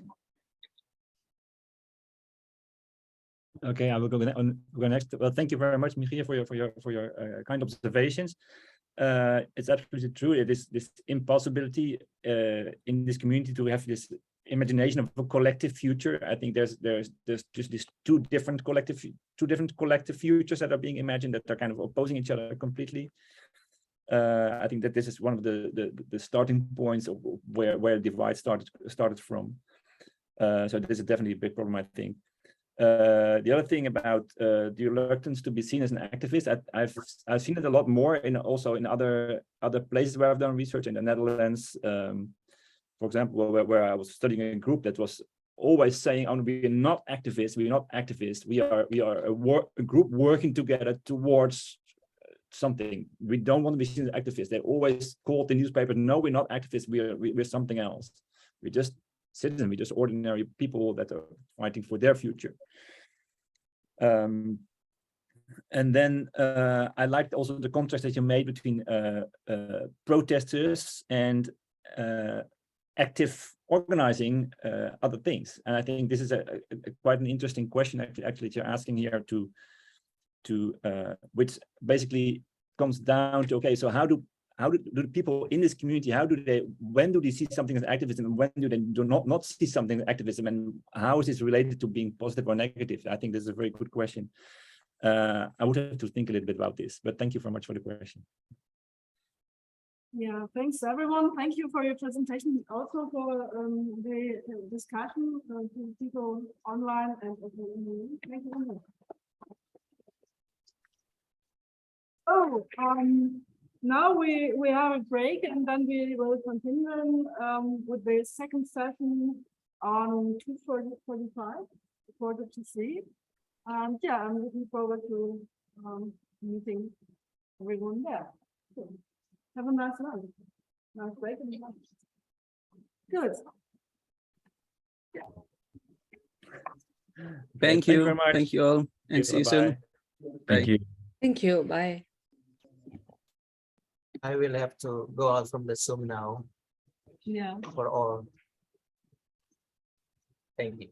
Okay, I will go next. Well, thank you very much, Michiel, for your kind observations. It's absolutely true. It is this impossibility in this community to have this imagination of a collective future. I think there's just these two different collective futures that are being imagined that are kind of opposing each other completely. I think that this is one of the starting points of where the divide started from. So this is definitely a big problem, I think. The other thing about the reluctance to be seen as an activist, I've seen it a lot more also in other places where I've done research in the Netherlands. For example, where I was studying a group that was always saying, "Oh, we're not activists. We're not activists. We are a group working together towards something. We don't want to be seen as activists." They always called the newspaper, "No, we're not activists. We're something else. We're just citizens. We're just ordinary people that are fighting for their future." And then I liked also the contrast that you made between protesters and active organizing other things. And I think this is quite an interesting question actually that you're asking here to which basically comes down to, okay, so how do the people in this community, when do they see something as activism, and when do they not see something as activism, and how is this related to being positive or negative? I think this is a very good question. I would have to think a little bit about this, but thank you very much for the question. Yeah, thanks everyone. Thank you for your presentation, also for the discussion to people online and in the room. Thank you very much. Oh, now we have a break, and then we will continue with the second session on 2:45, 2:45. And yeah, I'm looking forward to meeting everyone there. So, have a nice lunch. Nice break and lunch. Good. Yeah. Thank you very much. Thank you all, and see you soon. Thank you. Thank you. Bye. I will have to go out from the Zoom now. Yeah. For all. Thank you.